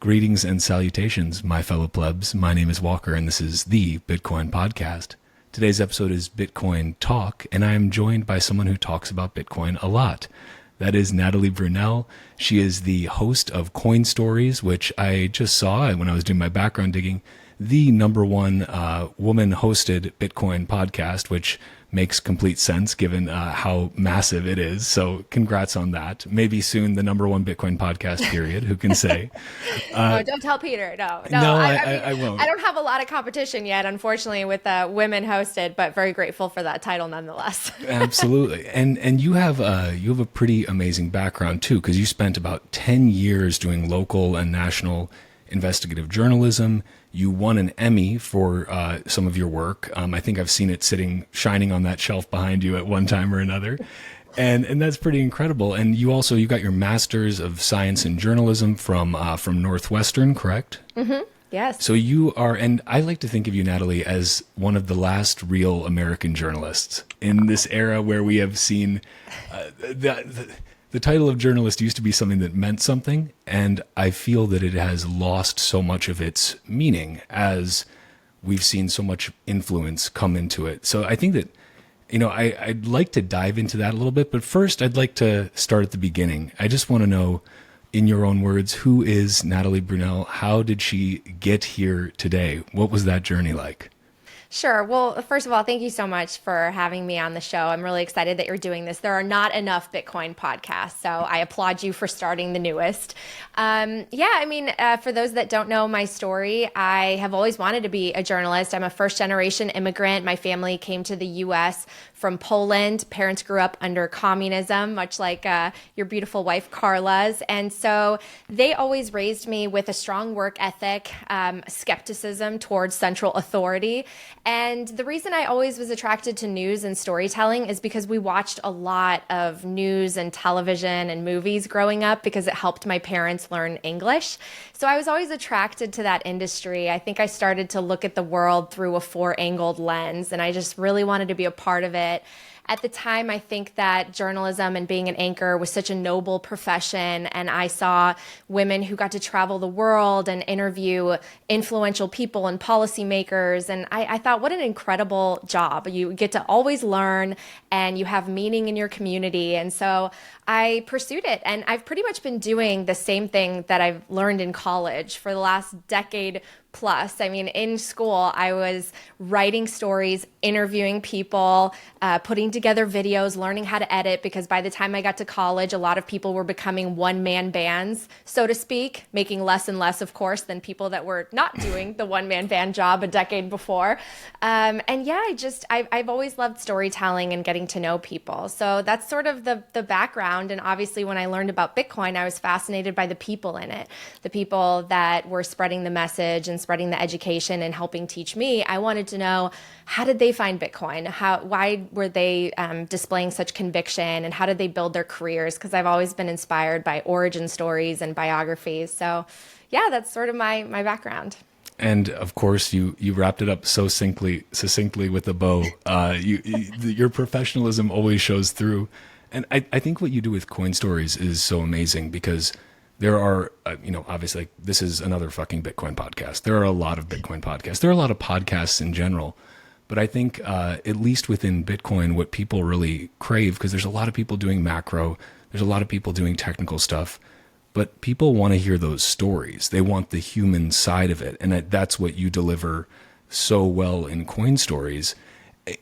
Greetings and salutations, my fellow plebs. My name is Walker, and this is the Bitcoin Podcast. Today's episode is Bitcoin Talk, and I am joined by someone who talks about Bitcoin a lot. That is Natalie Brunell. She is the host of Coin Stories, which I just saw when I was doing my background digging, the number one woman-hosted Bitcoin podcast, which makes complete sense given how massive it is. So congrats on that. Maybe soon the number one Bitcoin podcast, period. Who can say? No, don't tell Peter. No, I won't. I don't have a lot of competition yet, unfortunately, with women hosted, but very grateful for that title nonetheless. Absolutely. And you have a pretty amazing background too, because you spent about 10 years doing local and national investigative journalism. You won an Emmy for some of your work. I think I've seen it shining on that shelf behind you at one time or another. And that's pretty incredible. And you got your Master's of Science in Journalism from Northwestern, correct? Mm-hmm. Yes. So you are, and I like to think of you, Natalie, as one of the last real American journalists in this era where we have seen the title of journalist used to be something that meant something, and I feel that it has lost so much of its meaning as we've seen so much influence come into it. So I think that, I'd like to dive into that a little bit, but first I'd like to start at the beginning. I just want to know, in your own words, who is Natalie Brunell? How did she get here today? What was that journey like? Sure. Well, first of all, thank you so much for having me on the show. I'm really excited that you're doing this. There are not enough Bitcoin podcasts, so I applaud you for starting the newest. For those that don't know my story, I have always wanted to be a journalist. I'm a first-generation immigrant. My family came to the U.S. from Poland. Parents grew up under communism, much like your beautiful wife, Carla's. And so they always raised me with a strong work ethic, skepticism towards central authority. And the reason I always was attracted to news and storytelling is because we watched a lot of news and television and movies growing up because it helped my parents learn English. So I was always attracted to that industry. I think I started to look at the world through a four-angled lens, and I just really wanted to be a part of it. At the time, I think that journalism and being an anchor was such a noble profession, and I saw women who got to travel the world and interview influential people and policymakers, and I thought, what an incredible job. You get to always learn, and you have meaning in your community, and so I pursued it, and I've pretty much been doing the same thing that I've learned in college for the last decade plus. I mean, in school, I was writing stories, interviewing people, putting together videos, learning how to edit, because by the time I got to college, a lot of people were becoming one-man bands, so to speak, making less and less, of course, than people that were not doing the one-man band job a decade before. I've always loved storytelling and getting to know people. So that's sort of the background. And obviously, when I learned about Bitcoin, I was fascinated by the people in it, the people that were spreading the message and spreading the education and helping teach me. I wanted to know, how did they find Bitcoin? Why were they displaying such conviction, and how did they build their careers? Because I've always been inspired by origin stories and biographies. So yeah, that's sort of my background. And of course, you wrapped it up so succinctly with a bow. Your professionalism always shows through. And I think what you do with Coin Stories is so amazing, because there are, obviously, this is another fucking Bitcoin podcast. There are a lot of Bitcoin podcasts. There are a lot of podcasts in general. But I think, at least within Bitcoin, what people really crave, because there's a lot of people doing macro, there's a lot of people doing technical stuff, but people want to hear those stories. They want the human side of it. And that's what you deliver so well in Coin Stories.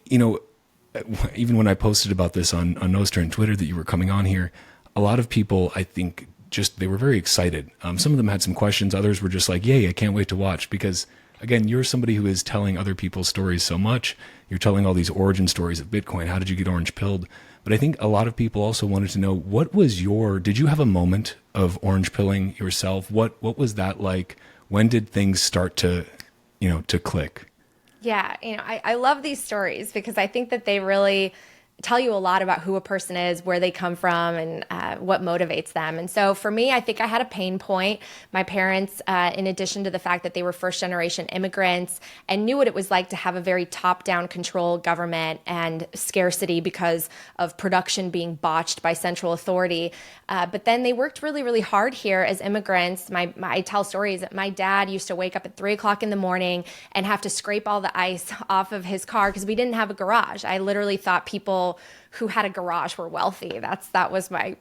Even when I posted about this on Nostr and Twitter that you were coming on here, a lot of people, I think, they were very excited. Some of them had some questions. Others were just like, yay, I can't wait to watch. Because again, you're somebody who is telling other people's stories so much. You're telling all these origin stories of Bitcoin. How did you get orange pilled? But I think a lot of people also wanted to know, did you have a moment of orange pilling yourself? What was that like? When did things start to click? Yeah, I love these stories because I think that they really tell you a lot about who a person is, where they come from, and what motivates them. And so for me, I think I had a pain point. My parents, in addition to the fact that they were first generation immigrants and knew what it was like to have a very top down control government and scarcity because of production being botched by central authority. But then they worked really, really hard here as immigrants. I tell stories that my dad used to wake up at 3 o'clock in the morning and have to scrape all the ice off of his car because we didn't have a garage. I literally thought people who had a garage were wealthy. That was my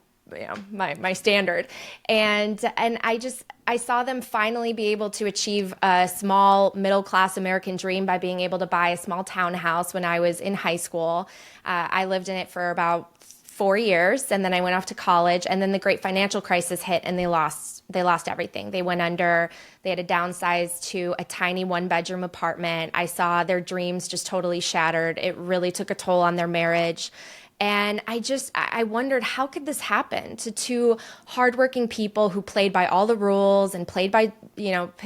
my standard. And I saw them finally be able to achieve a small middle class American dream by being able to buy a small townhouse when I was in high school. I lived in it for about 4 years, and then I went off to college, and then the great financial crisis hit, and they lost everything. They went under. They had to downsize to a tiny 1-bedroom apartment. I saw their dreams just totally shattered. It really took a toll on their marriage. And I wondered, how could this happen to two hardworking people who played by all the rules and played by,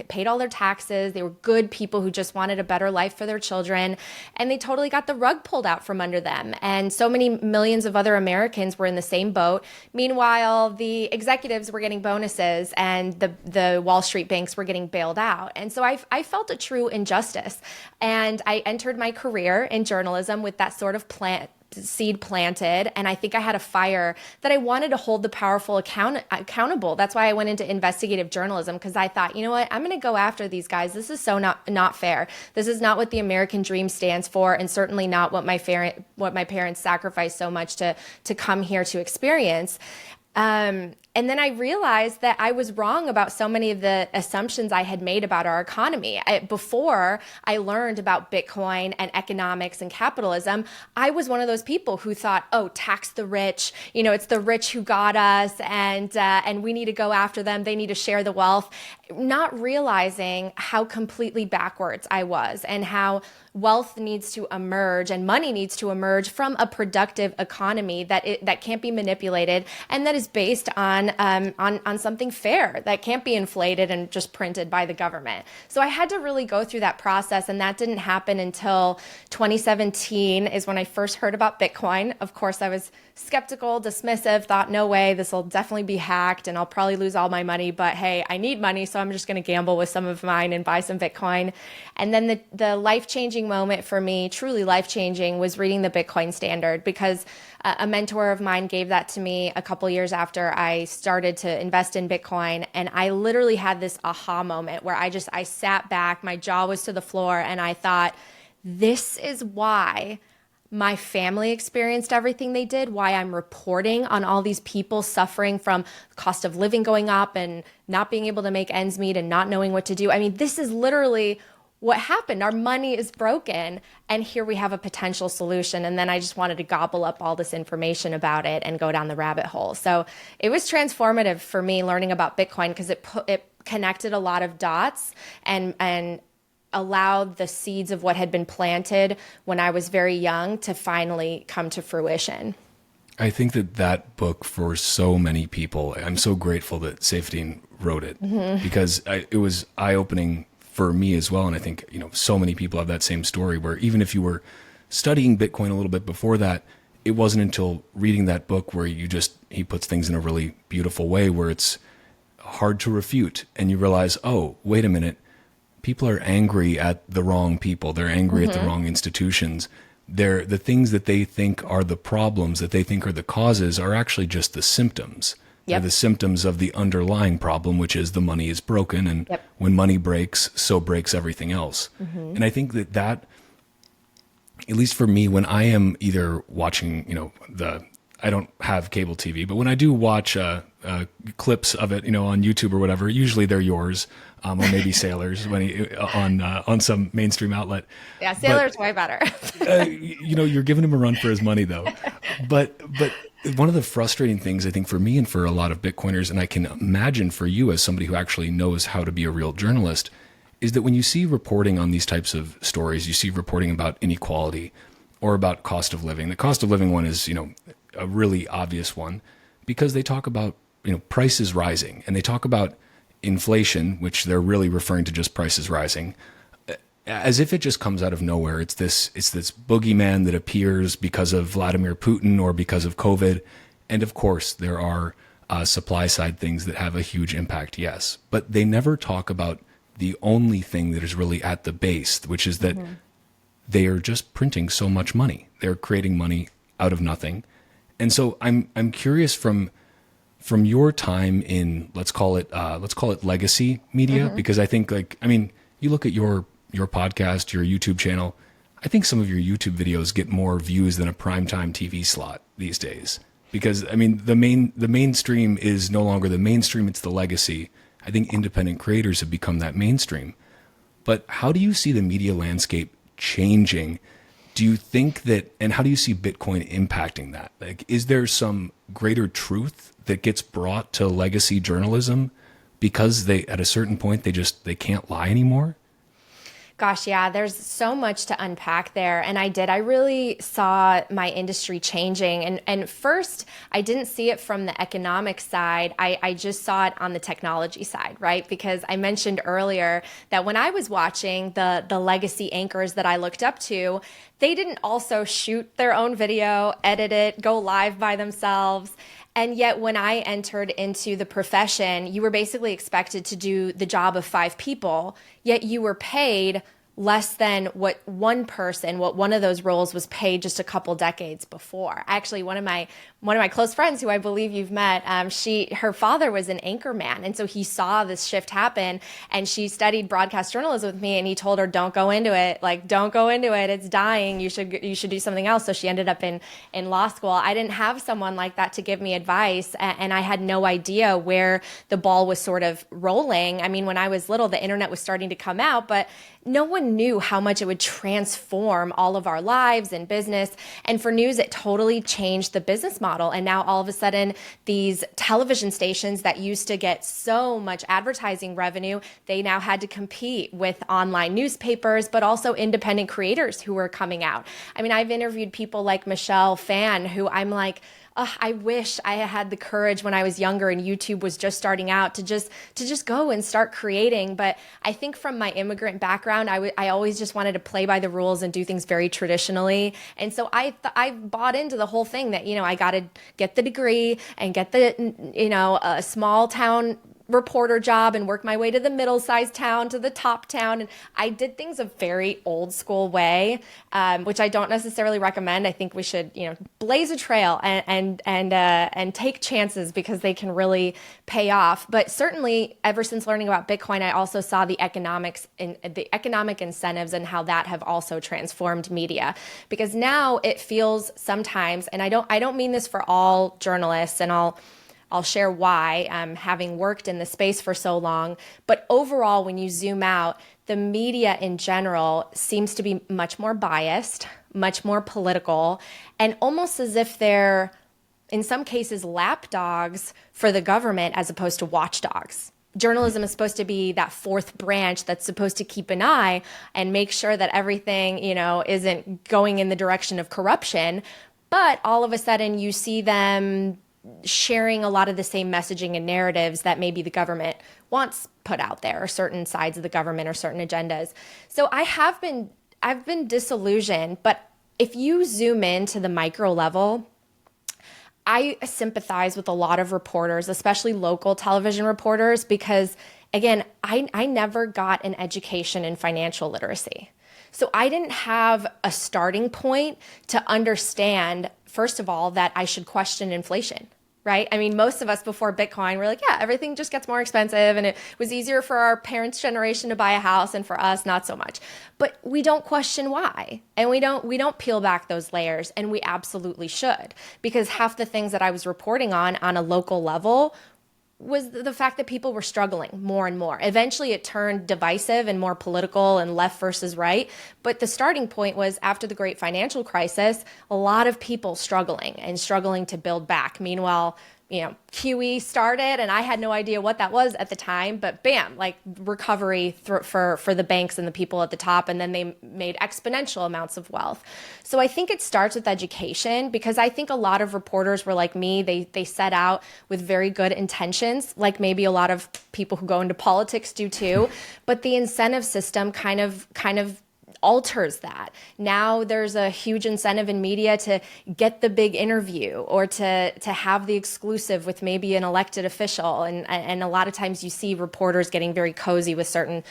paid all their taxes. They were good people who just wanted a better life for their children. And they totally got the rug pulled out from under them. And so many millions of other Americans were in the same boat. Meanwhile, the executives were getting bonuses and the Wall Street banks were getting bailed out. And so I felt a true injustice. And I entered my career in journalism with that sort of seed planted, and I think I had a fire that I wanted to hold the powerful accountable. That's why I went into investigative journalism, because I thought, you know what, I'm going to go after these guys. This is so not fair. This is not what the American dream stands for, and certainly not what my parents sacrificed so much to come here to experience. And then I realized that I was wrong about so many of the assumptions I had made about our economy. Before I learned about Bitcoin and economics and capitalism, I was one of those people who thought, oh, tax the rich. It's the rich who got us, and we need to go after them. They need to share the wealth. Not realizing how completely backwards I was, and how wealth needs to emerge and money needs to emerge from a productive economy that can't be manipulated, and that is based on something fair, that can't be inflated and just printed by the government. So I had to really go through that process, and that didn't happen until 2017 is when I first heard about Bitcoin. Of course, I was skeptical, dismissive, thought, no way, this will definitely be hacked and I'll probably lose all my money, but hey, I need money, so I'm just going to gamble with some of mine and buy some Bitcoin. And then the life-changing moment for me, truly life-changing, was reading the Bitcoin Standard, because a mentor of mine gave that to me a couple years after I started to invest in Bitcoin. And I literally had this aha moment where I sat back, my jaw was to the floor, and I thought, this is why my family experienced everything they did, why I'm reporting on all these people suffering from cost of living going up and not being able to make ends meet and not knowing what to do. I mean, this is literally what happened. Our money is broken, and here we have a potential solution. And then I just wanted to gobble up all this information about it and go down the rabbit hole. So it was transformative for me learning about Bitcoin, because it connected a lot of dots and allowed the seeds of what had been planted when I was very young to finally come to fruition. I think that book, for so many people, I'm so grateful that Safedine wrote it, because it was eye-opening for me as well. And I think, so many people have that same story, where even if you were studying Bitcoin a little bit before that, it wasn't until reading that book where he puts things in a really beautiful way where it's hard to refute. And you realize, oh, wait a minute, people are angry at the wrong people. They're angry at the wrong institutions. The things that they think are the problems, that they think are the causes, are actually just the symptoms. They're the symptoms of the underlying problem, which is the money is broken. And when money breaks, so breaks everything else. And I think that, at least for me, when I am either watching, I don't have cable TV, but when I do watch clips of it, on YouTube or whatever, usually they're yours, or maybe Sailor's on some mainstream outlet. Yeah, Sailor's way better. You're giving him a run for his money, though. But one of the frustrating things, I think, for me and for a lot of Bitcoiners, and I can imagine for you as somebody who actually knows how to be a real journalist, is that when you see reporting on these types of stories, you see reporting about inequality or about cost of living. The cost of living one is, a really obvious one, because they talk about, prices rising, and they talk about inflation, which they're really referring to just prices rising. as if it just comes out of nowhere. It's this boogeyman that appears because of Vladimir Putin or because of COVID. And of course, there are supply side things that have a huge impact, yes. But they never talk about the only thing that is really at the base, which is that they are just printing so much money. They're creating money out of nothing. And so I'm curious from your time in let's call it legacy media, because I think you look at your podcast, your YouTube channel, I think some of your YouTube videos get more views than a primetime TV slot these days. Because the mainstream is no longer the mainstream, it's the legacy. I think independent creators have become that mainstream. But how do you see the media landscape changing? Do you think that, and how do you see Bitcoin impacting that? Like, is there some greater truth that gets brought to legacy journalism because at a certain point, they can't lie anymore? Gosh, yeah, there's so much to unpack there. And I really saw my industry changing. And first, I didn't see it from the economic side. I just saw it on the technology side, right? Because I mentioned earlier that when I was watching the legacy anchors that I looked up to, they didn't also shoot their own video, edit it, go live by themselves. And yet when I entered into the profession, you were basically expected to do the job of 5 people, yet you were paid less than what one of those roles was paid just a couple decades before. Actually, one of my close friends who I believe you've met, her father was an anchor man. And so he saw this shift happen, and she studied broadcast journalism with me, and he told her, don't go into it. Like, don't go into it. It's dying. You should do something else. So she ended up in law school. I didn't have someone like that to give me advice, and I had no idea where the ball was sort of rolling. I mean, when I was little, the internet was starting to come out, but no one knew how much it would transform all of our lives and business. And for news, it totally changed the business model. And now all of a sudden, these television stations that used to get so much advertising revenue, they now had to compete with online newspapers, but also independent creators who were coming out. I mean, I've interviewed people like Michelle Phan, who I'm like, I wish I had the courage when I was younger and YouTube was just starting out to just go and start creating. But I think from my immigrant background, I always just wanted to play by the rules and do things very traditionally. And so I bought into the whole thing that, I got to get the degree and get the, a small town reporter job and work my way to the middle-sized town, to the top town. And I did things a very old school way, which I don't necessarily recommend. I think we should, blaze a trail and take chances because they can really pay off. But certainly ever since learning about Bitcoin, I also saw the economics and the economic incentives and how that have also transformed media, because now it feels sometimes, and I don't mean this for all journalists, and I'll share why, having worked in the space for so long. But overall, when you zoom out, the media in general seems to be much more biased, much more political, and almost as if they're, in some cases, lapdogs for the government as opposed to watchdogs. Journalism is supposed to be that fourth branch that's supposed to keep an eye and make sure that everything, isn't going in the direction of corruption. But all of a sudden, you see them sharing a lot of the same messaging and narratives that maybe the government wants put out there, or certain sides of the government or certain agendas. So I've been disillusioned, but if you zoom into the micro level, I sympathize with a lot of reporters, especially local television reporters, because again, I never got an education in financial literacy. So I didn't have a starting point to understand, first of all, that I should question inflation, right? I mean, most of us before Bitcoin were like, yeah, everything just gets more expensive, and it was easier for our parents' generation to buy a house, and for us, not so much. But we don't question why, and we don't peel back those layers, and we absolutely should, because half the things that I was reporting on a local level was the fact that people were struggling more and more. Eventually it turned divisive and more political and left versus right. But the starting point was after the great financial crisis, a lot of people struggling to build back. Meanwhile, QE started, and I had no idea what that was at the time, but bam, like recovery for the banks and the people at the top, and then they made exponential amounts of wealth. So I think it starts with education, because I think a lot of reporters were like me. They set out with very good intentions, like maybe a lot of people who go into politics do too, but the incentive system kind of alters that. Now there's a huge incentive in media to get the big interview, or to have the exclusive with maybe an elected official. And a lot of times you see reporters getting very cozy with certain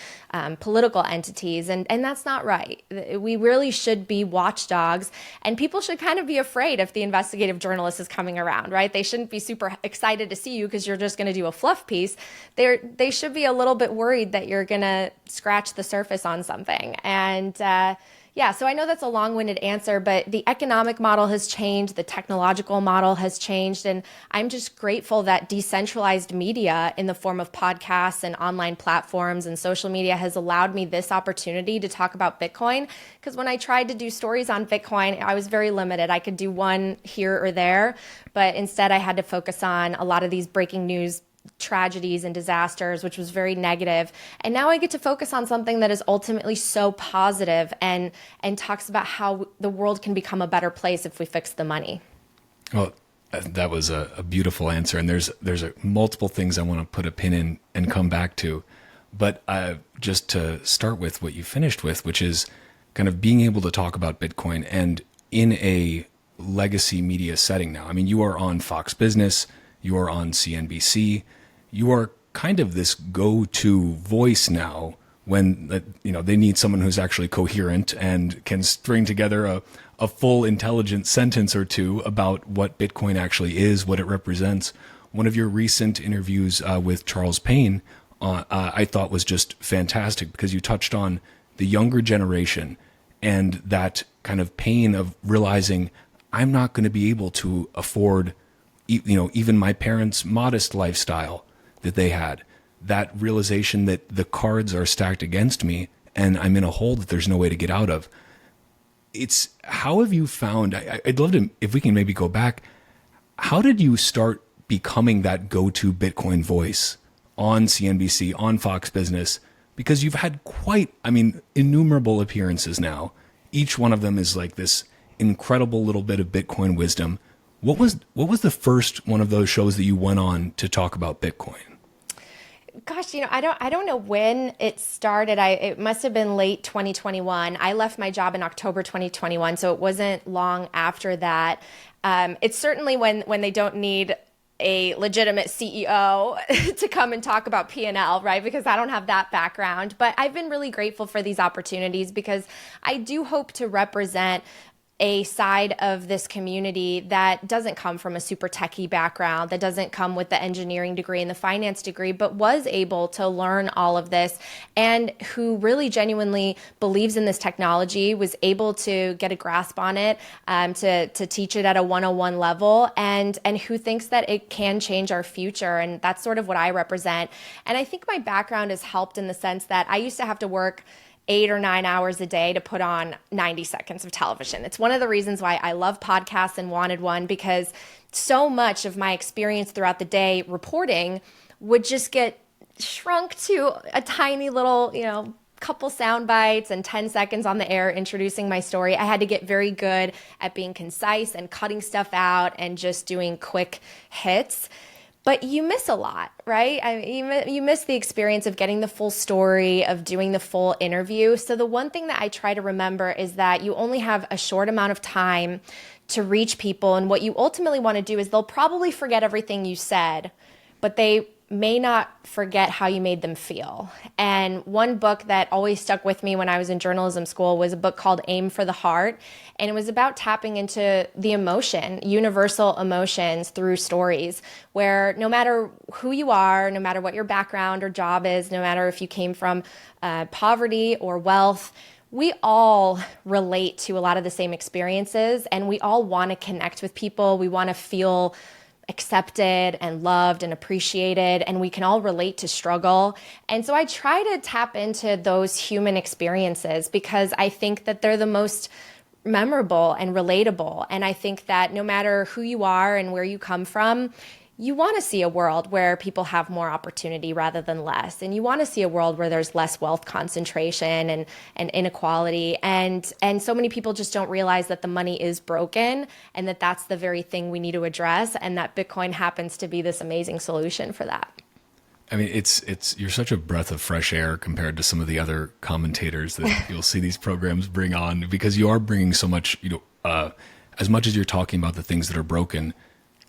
political entities. And that's not right. We really should be watchdogs, and people should kind of be afraid if the investigative journalist is coming around, right? They shouldn't be super excited to see you because you're just going to do a fluff piece. They should be a little bit worried that you're going to scratch the surface on something. And so I know that's a long-winded answer, but the economic model has changed, the technological model has changed, and I'm just grateful that decentralized media in the form of podcasts and online platforms and social media has allowed me this opportunity to talk about Bitcoin. Because when I tried to do stories on Bitcoin, I was very limited. I could do one here or there, but instead I had to focus on a lot of these breaking news tragedies and disasters, which was very negative. And now I get to focus on something that is ultimately so positive and talks about how the world can become a better place if we fix the money. Well, that was a beautiful answer. And there's multiple things I want to put a pin in and come back to. But just to start with what you finished with, which is kind of being able to talk about Bitcoin and in a legacy media setting now. I mean, you are on Fox Business, you are on CNBC, you are kind of this go-to voice now when they need someone who's actually coherent and can string together a full intelligent sentence or two about what Bitcoin actually is, what it represents. One of your recent interviews with Charles Payne, I thought was just fantastic, because you touched on the younger generation and that kind of pain of realizing I'm not going to be able to afford even my parents' modest lifestyle that they had, that realization that the cards are stacked against me and I'm in a hole that there's no way to get out of. How have you found, I'd love to, if we can maybe go back, how did you start becoming that go-to Bitcoin voice on CNBC, on Fox Business? Because you've had innumerable appearances now. Each one of them is like this incredible little bit of Bitcoin wisdom. What was the first one of those shows that you went on to talk about Bitcoin? Gosh, I don't know when it started. It must have been late 2021. I left my job in October 2021, so it wasn't long after that. It's certainly when they don't need a legitimate CEO to come and talk about P&L, right? Because I don't have that background. But I've been really grateful for these opportunities, because I do hope to represent a side of this community that doesn't come from a super techie background, that doesn't come with the engineering degree and the finance degree, but was able to learn all of this, and who really genuinely believes in this technology, was able to get a grasp on it, to teach it at a 101 level, and who thinks that it can change our future. And that's sort of what I represent. And I think my background has helped in the sense that I used to have to work 8 or 9 hours a day to put on 90 seconds of television. It's one of the reasons why I love podcasts and wanted one, because so much of my experience throughout the day reporting would just get shrunk to a tiny little, couple sound bites and 10 seconds on the air introducing my story. I had to get very good at being concise and cutting stuff out and just doing quick hits. But you miss a lot, right? You miss the experience of getting the full story, of doing the full interview. So the one thing that I try to remember is that you only have a short amount of time to reach people. And what you ultimately want to do is they'll probably forget everything you said, but they may not forget how you made them feel. And one book that always stuck with me when I was in journalism school was a book called Aim for the Heart. And it was about tapping into the emotion, universal emotions through stories, where no matter who you are, no matter what your background or job is, no matter if you came from poverty or wealth, we all relate to a lot of the same experiences, and we all want to connect with people. We want to feel accepted and loved and appreciated, and we can all relate to struggle. And so I try to tap into those human experiences, because I think that they're the most memorable and relatable. And I think that no matter who you are and where you come from, you want to see a world where people have more opportunity rather than less. And you want to see a world where there's less wealth concentration and inequality. And so many people just don't realize that the money is broken and that that's the very thing we need to address, and that Bitcoin happens to be this amazing solution for that. I mean, you're such a breath of fresh air compared to some of the other commentators that you'll see these programs bring on, because you are bringing so much, as much as you're talking about the things that are broken,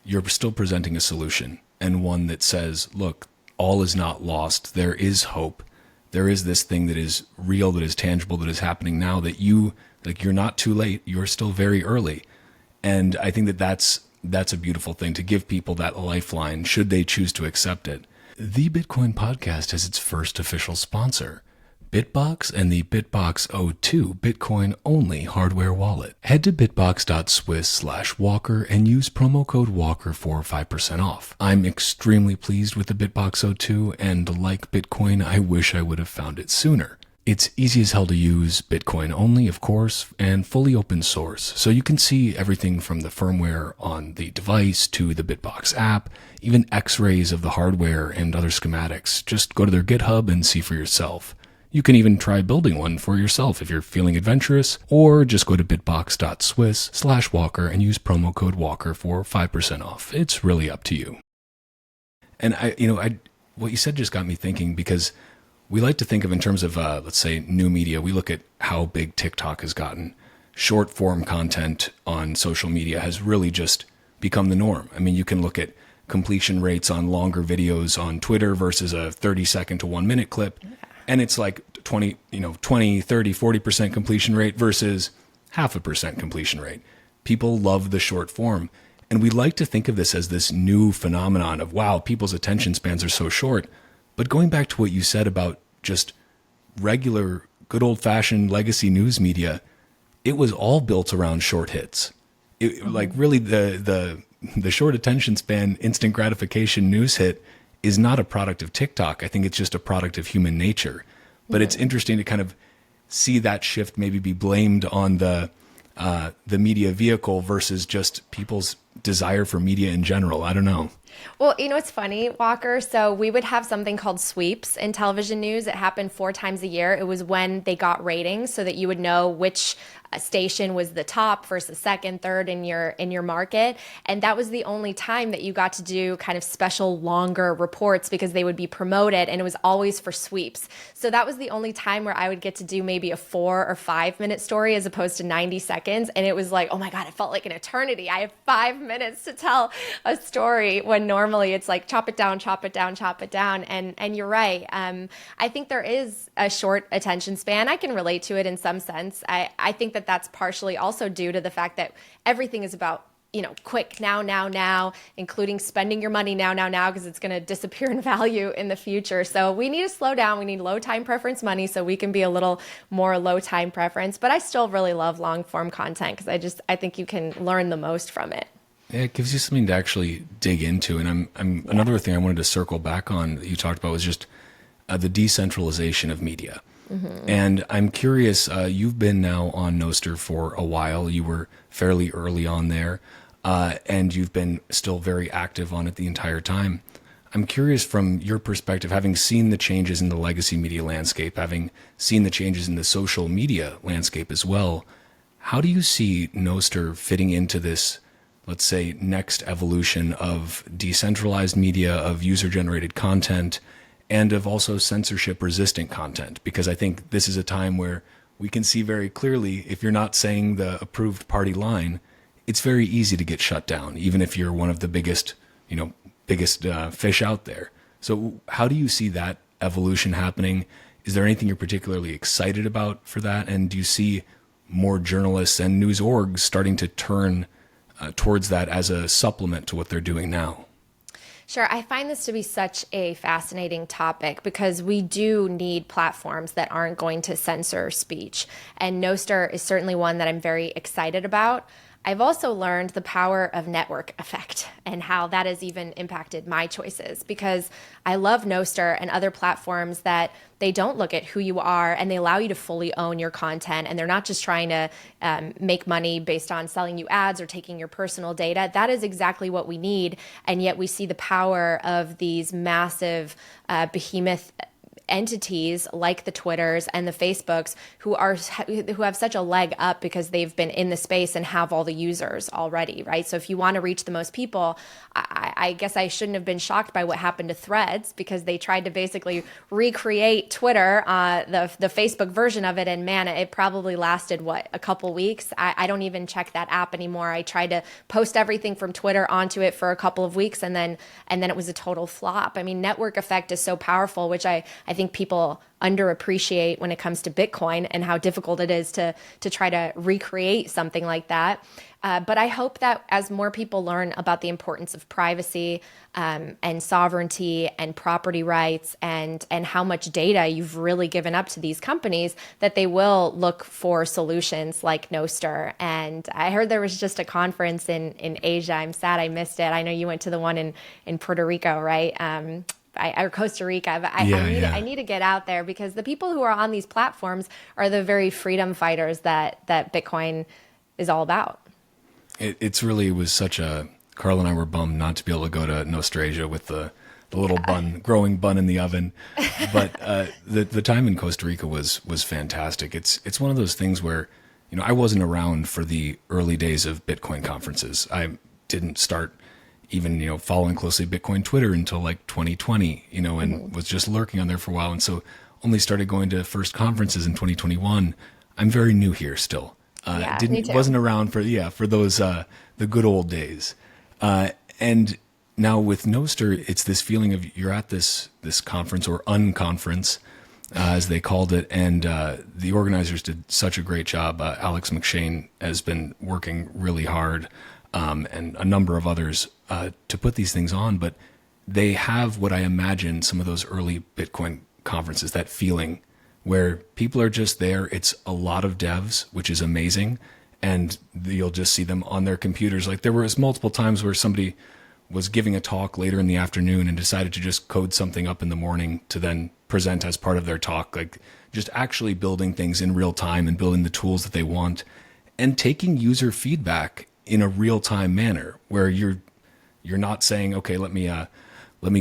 you're still presenting a solution, and one that says, look, all is not lost. There is hope. There is this thing that is real, that is tangible, that is happening now, that you're not too late. You're still very early. And I think that that's a beautiful thing, to give people that lifeline should they choose to accept it. The Bitcoin Podcast has its first official sponsor, Bitbox and the Bitbox O2 Bitcoin-only hardware wallet. Head to bitbox.swiss/Walker and use promo code Walker for 5% off. I'm extremely pleased with the Bitbox O2, and like Bitcoin, I wish I would have found it sooner. It's easy as hell to use, Bitcoin only, of course, and fully open source, so you can see everything from the firmware on the device to the Bitbox app, even x-rays of the hardware and other schematics. Just go to their GitHub and see for yourself. You can even try building one for yourself if you're feeling adventurous, or just go to bitbox.swiss/Walker and use promo code Walker for 5% off. It's really up to you. And what you said just got me thinking, because we like to think of in terms of, let's say, new media. We look at how big TikTok has gotten. Short form content on social media has really just become the norm. I mean, you can look at completion rates on longer videos on Twitter versus a 30-second to 1 minute clip. And it's like 20, 30, 40% completion rate versus 0.5% completion rate. People love the short form. And we like to think of this as this new phenomenon of, wow, people's attention spans are so short. But going back to what you said about just regular, good old-fashioned legacy news media, it was all built around short hits. Like really the short attention span, instant gratification news hit is not a product of TikTok. I think it's just a product of human nature. But it's interesting to kind of see that shift maybe be blamed on the media vehicle versus just people's desire for media in general. I don't know. Well, it's funny, Walker. So we would have something called sweeps in television news. It happened 4 times a year. It was when they got ratings, so that you would know which station was the top versus second, third in your market. And that was the only time that you got to do kind of special longer reports, because they would be promoted, and it was always for sweeps. So that was the only time where I would get to do maybe a 4 or 5 minute story as opposed to 90 seconds. And it was like, oh my God, it felt like an eternity. I have 5 minutes to tell a story, when normally it's like chop it down, chop it down, chop it down. And you're right. I think there is a short attention span. I can relate to it in some sense. I think that that's partially also due to the fact that everything is about, quick now, including spending your money now, because it's going to disappear in value in the future. So we need to slow down. We need low time preference money so we can be a little more low time preference. But I still really love long form content, because I think you can learn the most from it. Yeah, it gives you something to actually dig into. And another thing I wanted to circle back on that you talked about was just the decentralization of media. Mm-hmm. And I'm curious, you've been now on Nostr for a while. You were fairly early on there, and you've been still very active on it the entire time. I'm curious from your perspective, having seen the changes in the legacy media landscape, having seen the changes in the social media landscape as well, how do you see Nostr fitting into this, let's say, next evolution of decentralized media, of user-generated content, and of also censorship-resistant content? Because I think this is a time where we can see very clearly, if you're not saying the approved party line, it's very easy to get shut down, even if you're one of the biggest fish out there. So how do you see that evolution happening? Is there anything you're particularly excited about for that? And do you see more journalists and news orgs starting to turn towards that as a supplement to what they're doing now? Sure. I find this to be such a fascinating topic, because we do need platforms that aren't going to censor speech. And Nostr is certainly one that I'm very excited about. I've also learned the power of network effect and how that has even impacted my choices, because I love Nostr and other platforms that they don't look at who you are and they allow you to fully own your content. And they're not just trying to make money based on selling you ads or taking your personal data. That is exactly what we need. And yet we see the power of these massive behemoth entities like the Twitters and the Facebooks who have such a leg up because they've been in the space and have all the users already, right? So if you want to reach the most people, I guess I shouldn't have been shocked by what happened to Threads, because they tried to basically recreate Twitter, the Facebook version of it, and man, it probably lasted a couple weeks. I don't even check that app anymore. I tried to post everything from Twitter onto it for a couple of weeks, and then it was a total flop. I mean, network effect is so powerful, which I think people underappreciate when it comes to Bitcoin and how difficult it is to try to recreate something like that. But I hope that as more people learn about the importance of privacy and sovereignty and property rights and how much data you've really given up to these companies, that they will look for solutions like Nostr. And I heard there was just a conference in Asia. I'm sad I missed it. I know you went to the one in Puerto Rico, right? Or Costa Rica, but I need to get out there, because the people who are on these platforms are the very freedom fighters that Bitcoin is all about. It was such a, Carl and I were bummed not to be able to go to Nostrasia with the little growing bun in the oven. But the time in Costa Rica was fantastic. It's one of those things where, I wasn't around for the early days of Bitcoin conferences. I didn't start even, following closely Bitcoin Twitter until like 2020, and was just lurking on there for a while. And so only started going to first conferences in 2021. I'm very new here still. Wasn't around for those, the good old days. And now with Nostr, it's this feeling of you're at this conference, or unconference, as they called it. And, the organizers did such a great job. Alex McShane has been working really hard, and a number of others, to put these things on, but they have what I imagine some of those early Bitcoin conferences, that feeling where people are just there. It's a lot of devs, which is amazing. And you'll just see them on their computers. Like there was multiple times where somebody was giving a talk later in the afternoon and decided to just code something up in the morning to then present as part of their talk, like just actually building things in real time and building the tools that they want and taking user feedback in a real time manner, where you're not saying, okay, let me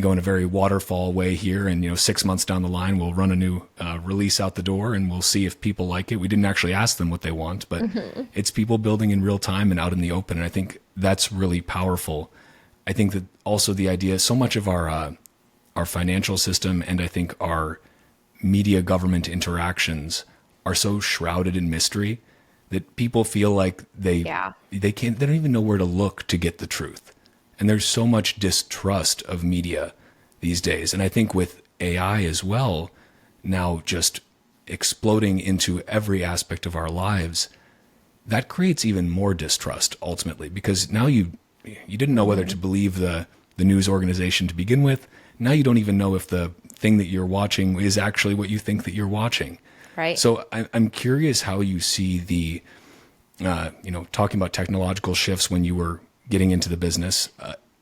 go in a very waterfall way here, and 6 months down the line we'll run a new release out the door and we'll see if people like it. We didn't actually ask them what they want, but it's people building in real time and out in the open, and I think that's really powerful. I think that also the idea, so much of our financial system and I think our media government interactions are so shrouded in mystery that people feel like they don't even know where to look to get the truth. And there's so much distrust of media these days. And I think with AI as well, now just exploding into every aspect of our lives, that creates even more distrust ultimately, because now you didn't know whether to believe the news organization to begin with. Now you don't even know if the thing that you're watching is actually what you think that you're watching. Right. So I'm curious how you see the, talking about technological shifts when you were getting into the business.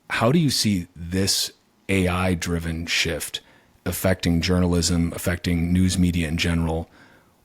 How do you see this AI-driven shift affecting journalism, affecting news media in general?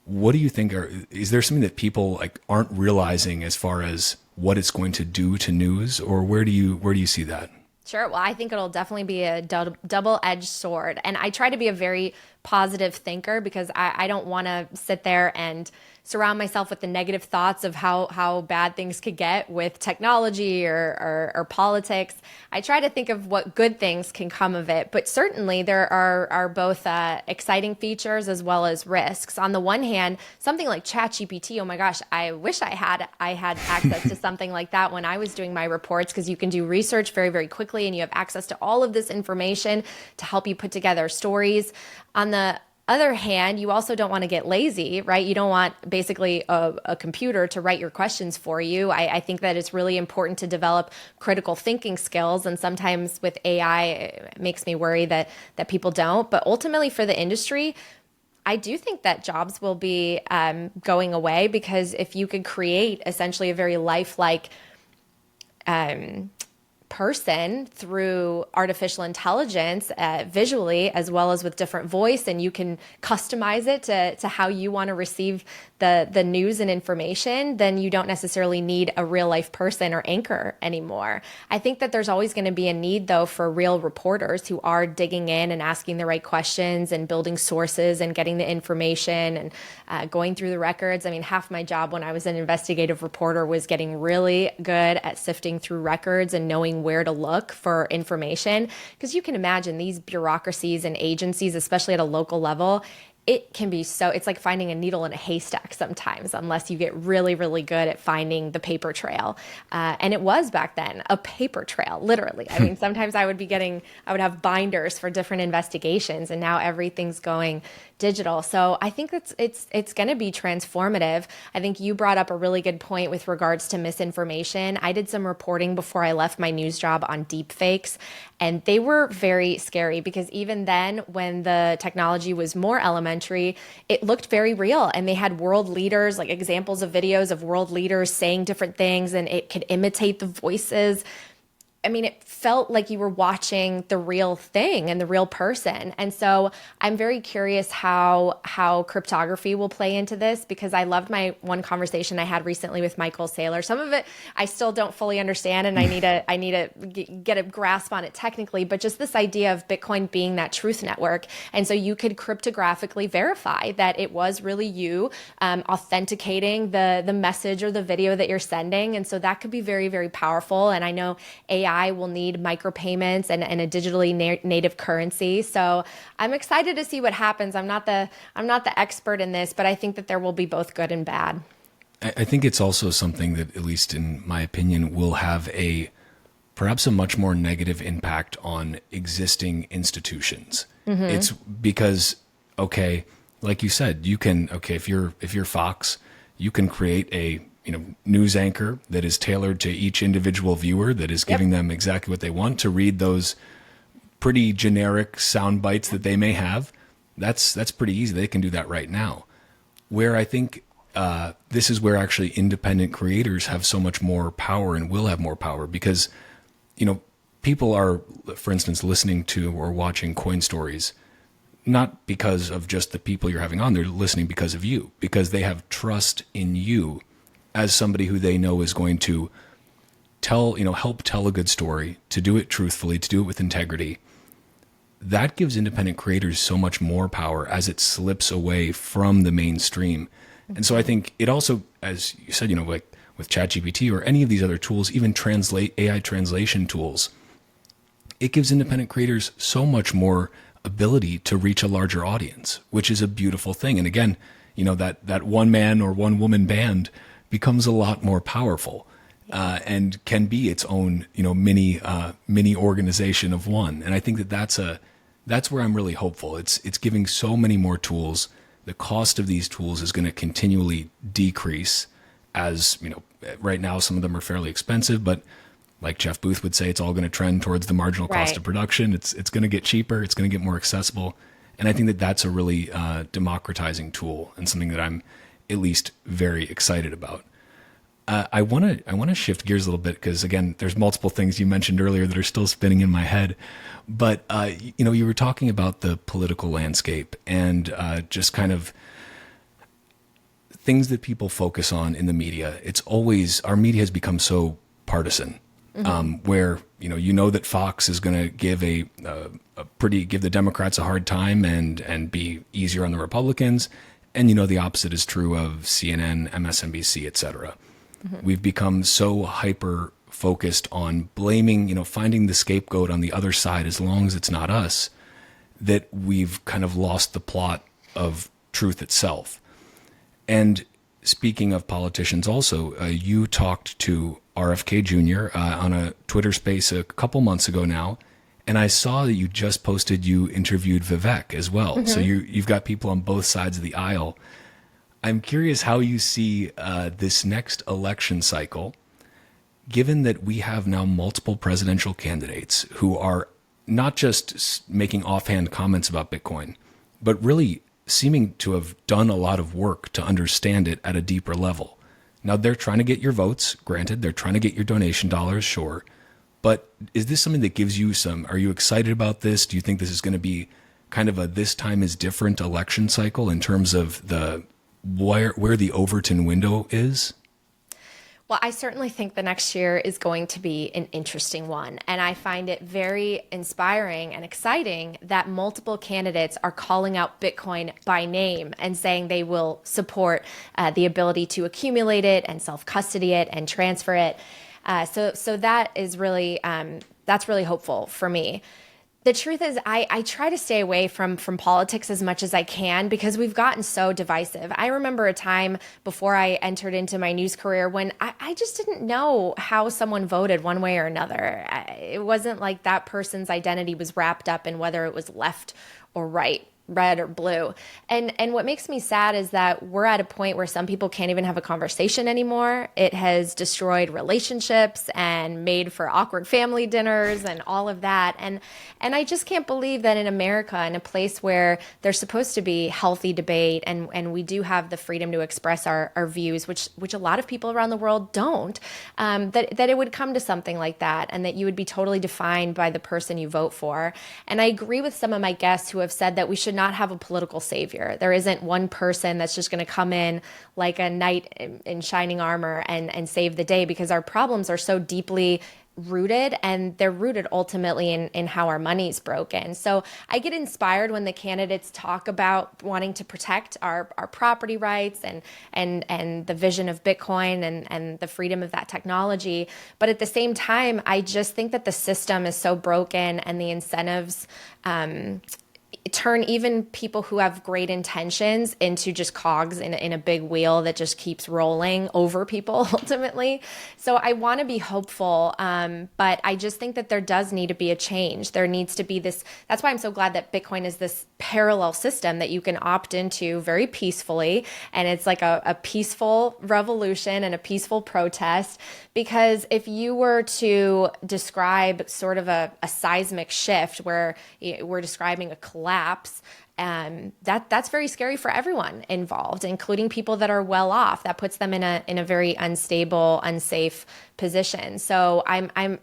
What do you think is there something that people aren't realizing as far as what it's going to do to news, or where do you see that? Sure. Well, I think it'll definitely be a double-edged sword. And I try to be a very positive thinker, because I don't want to sit there and surround myself with the negative thoughts of how bad things could get with technology or politics. I try to think of what good things can come of it. But certainly there are both exciting features as well as risks. On the one hand, something like ChatGPT, oh my gosh, I wish I had access to something like that when I was doing my reports, because you can do research very, very quickly and you have access to all of this information to help you put together stories. On the other hand, you also don't want to get lazy, right? You don't want basically a computer to write your questions for you. I think that it's really important to develop critical thinking skills. And sometimes with AI, it makes me worry that people don't. But ultimately for the industry, I do think that jobs will be going away, because if you could create essentially a very lifelike person through artificial intelligence, visually as well as with different voice, and you can customize it to how you want to receive the news and information, then you don't necessarily need a real life person or anchor anymore. I think that there's always going to be a need, though, for real reporters who are digging in and asking the right questions and building sources and getting the information and going through the records. I mean, half my job when I was an investigative reporter was getting really good at sifting through records and knowing where to look for information. Because you can imagine these bureaucracies and agencies, especially at a local level, it can be so, it's like finding a needle in a haystack sometimes, unless you get really, really good at finding the paper trail. And it was back then a paper trail, literally. I mean, sometimes I would have binders for different investigations, and now everything's going digital. So I think it's going to be transformative. I think you brought up a really good point with regards to misinformation. I did some reporting before I left my news job on deep fakes, and they were very scary, because even then, when the technology was more elementary, it looked very real, and they had world leaders, like examples of videos of world leaders saying different things, and it could imitate the voices. I mean, it felt like you were watching the real thing and the real person. And so I'm very curious how cryptography will play into this, because I loved my one conversation I had recently with Michael Saylor. Some of it I still don't fully understand, and I need to get a grasp on it technically, but just this idea of Bitcoin being that truth network. And so you could cryptographically verify that it was really you, authenticating the message or the video that you're sending. And so that could be very, very powerful. And I know AI will need micropayments and a digitally native currency. So I'm excited to see what happens. I'm not the expert in this, but I think that there will be both good and bad. I think it's also something that, at least in my opinion, will have perhaps a much more negative impact on existing institutions. Mm-hmm. It's because, okay, like you said, you can, if you're Fox, you can create a news anchor that is tailored to each individual viewer, that is giving them exactly what they want to read, those pretty generic sound bites that they may have. That's pretty easy. They can do that right now. Where I think this is where actually independent creators have so much more power and will have more power, because people are, for instance, listening to or watching Coin Stories not because of just the people you're having on. They're listening because of you, because they have trust in you as somebody who they know is going to help tell a good story, to do it truthfully, to do it with integrity. That gives independent creators so much more power as it slips away from the mainstream. And so I think it also, as you said, like with ChatGPT or any of these other tools, even AI translation tools, it gives independent creators so much more ability to reach a larger audience, which is a beautiful thing. And again, that one man or one woman band becomes a lot more powerful, and can be its own, mini organization of one. And I think that's where I'm really hopeful. It's giving so many more tools. The cost of these tools is going to continually decrease, as right now some of them are fairly expensive, but like Jeff Booth would say, it's all going to trend towards the marginal cost of production. It's going to get cheaper. It's going to get more accessible. And I think that that's a really democratizing tool, and something that I'm at least very excited about. I want to shift gears a little bit, because again, there's multiple things you mentioned earlier that are still spinning in my head. But you were talking about the political landscape and just kind of things that people focus on in the media. It's always, our media has become so partisan, where that Fox is going to give give the Democrats a hard time and be easier on the Republicans. And the opposite is true of CNN, MSNBC, et cetera. Mm-hmm. We've become so hyper focused on blaming, finding the scapegoat on the other side, as long as it's not us, that we've kind of lost the plot of truth itself. And speaking of politicians also, you talked to RFK Jr. On a Twitter space a couple months ago now, and I saw that you just posted you interviewed Vivek as well. Mm-hmm. So you've got people on both sides of the aisle. I'm curious how you see this next election cycle, given that we have now multiple presidential candidates who are not just making offhand comments about Bitcoin, but really seeming to have done a lot of work to understand it at a deeper level. Now, they're trying to get your votes, granted, they're trying to get your donation dollars, sure. But is this something that gives you are you excited about this? Do you think this is going to be kind of a this time is different election cycle in terms of where the Overton window is? Well, I certainly think the next year is going to be an interesting one. And I find it very inspiring and exciting that multiple candidates are calling out Bitcoin by name and saying they will support the ability to accumulate it and self-custody it and transfer it. So that is really, that's really hopeful for me. The truth is, I try to stay away from politics as much as I can because we've gotten so divisive. I remember a time before I entered into my news career when I just didn't know how someone voted one way or another. It wasn't like that person's identity was wrapped up in whether it was left or right, red or blue. And what makes me sad is that we're at a point where some people can't even have a conversation anymore. It has destroyed relationships and made for awkward family dinners and all of that. And I just can't believe that in America, in a place where there's supposed to be healthy debate and we do have the freedom to express our views, which a lot of people around the world don't, that it would come to something like that and that you would be totally defined by the person you vote for. And I agree with some of my guests who have said that we should not have a political savior. There isn't one person that's just going to come in like a knight in shining armor and save the day, because our problems are so deeply rooted, and they're rooted ultimately in how our money's broken. So I get inspired when the candidates talk about wanting to protect our property rights and the vision of Bitcoin and the freedom of that technology. But at the same time, I just think that the system is so broken and the incentives turn even people who have great intentions into just cogs in a big wheel that just keeps rolling over people ultimately. So I want to be hopeful, but I just think that there does need to be a change. There needs to be this. That's why I'm so glad that Bitcoin is this parallel system that you can opt into very peacefully. And it's like a peaceful revolution and a peaceful protest. Because if you were to describe sort of a seismic shift where we're describing a collapse, that's very scary for everyone involved, including people that are well off. That puts them in a very unstable, unsafe position. So I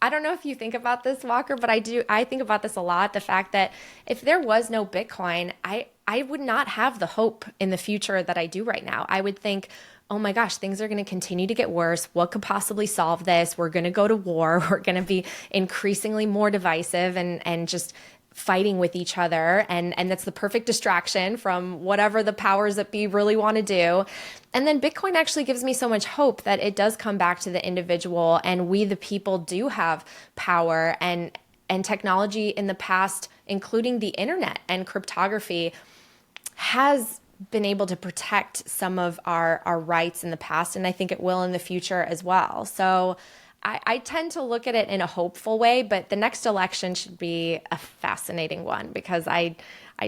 don't know if you think about this, Walker, but I think about this a lot. The fact that if there was no Bitcoin, I would not have the hope in the future that I do right now. I would think, oh my gosh, things are going to continue to get worse. What could possibly solve this? We're going to go to war. We're going to be increasingly more divisive and just fighting with each other. And that's the perfect distraction from whatever the powers that be really want to do. And then Bitcoin actually gives me so much hope that it does come back to the individual, and we, the people, do have power and technology in the past, including the internet and cryptography, has been able to protect some of our rights in the past, and I think it will in the future as well. So I tend to look at it in a hopeful way, but the next election should be a fascinating one because I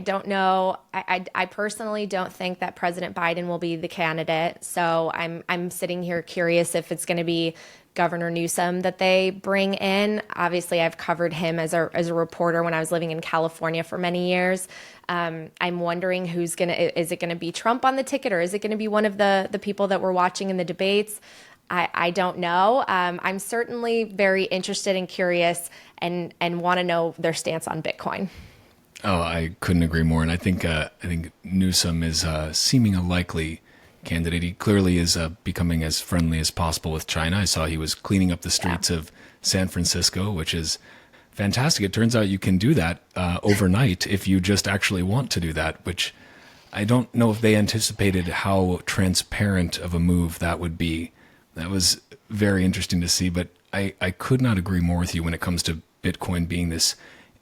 don't know. I personally don't think that President Biden will be the candidate. So I'm sitting here curious if it's going to be Governor Newsom that they bring in. Obviously, I've covered him as a reporter when I was living in California for many years. I'm wondering is it going to be Trump on the ticket, or is it going to be one of the people that we're watching in the debates? I don't know. I'm certainly very interested and curious and want to know their stance on Bitcoin. Oh, I couldn't agree more. And I think Newsom is seeming a likely candidate. He clearly is becoming as friendly as possible with China. I saw he was cleaning up the streets of San Francisco, which is fantastic. It turns out you can do that overnight if you just actually want to do that, which I don't know if they anticipated how transparent of a move that would be. That was very interesting to see, but I could not agree more with you when it comes to Bitcoin being this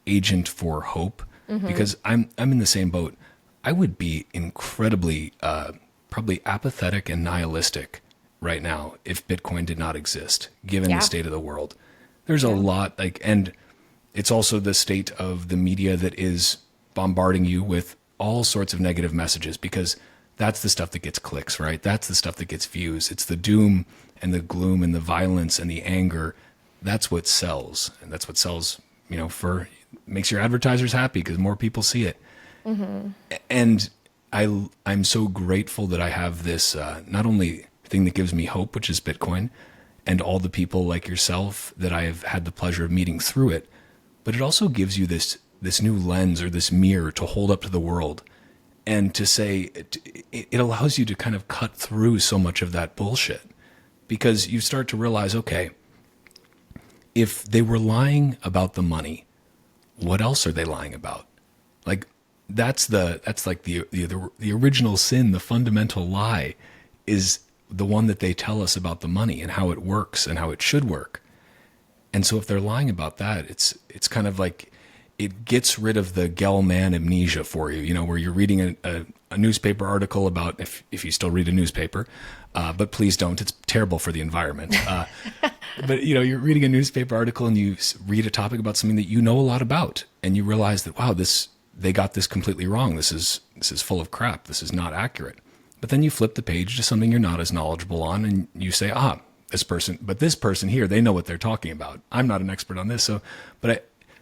agent for hope, because I'm in the same boat. I would be incredibly probably apathetic and nihilistic right now if Bitcoin did not exist, given the state of the world. There's a lot, and it's also the state of the media that is bombarding you with all sorts of negative messages, because that's the stuff that gets clicks, right? That's the stuff that gets views. It's the doom and the gloom and the violence and the anger. That's what sells. And that's what sells, makes your advertisers happy because more people see it. And I'm so grateful that I have this not only thing that gives me hope, which is Bitcoin, and all the people like yourself that I have had the pleasure of meeting through it, but it also gives you this new lens or this mirror to hold up to the world and to say, it allows you to kind of cut through so much of that bullshit, because you start to realize, okay, if they were lying about the money, what else are they lying about? Like, that's like the original sin, the fundamental lie is the one that they tell us about the money and how it works and how it should work. And so if they're lying about that, it's kind of like it gets rid of the Gell-Mann amnesia for you, where you're reading a newspaper article about, if you still read a newspaper, but please don't, it's terrible for the environment. But you're reading a newspaper article and you read a topic about something that you know a lot about, and you realize that, wow, they got this completely wrong. This is full of crap. This is not accurate. But then you flip the page to something you're not as knowledgeable on, and you say, this person here, they know what they're talking about. I'm not an expert on this.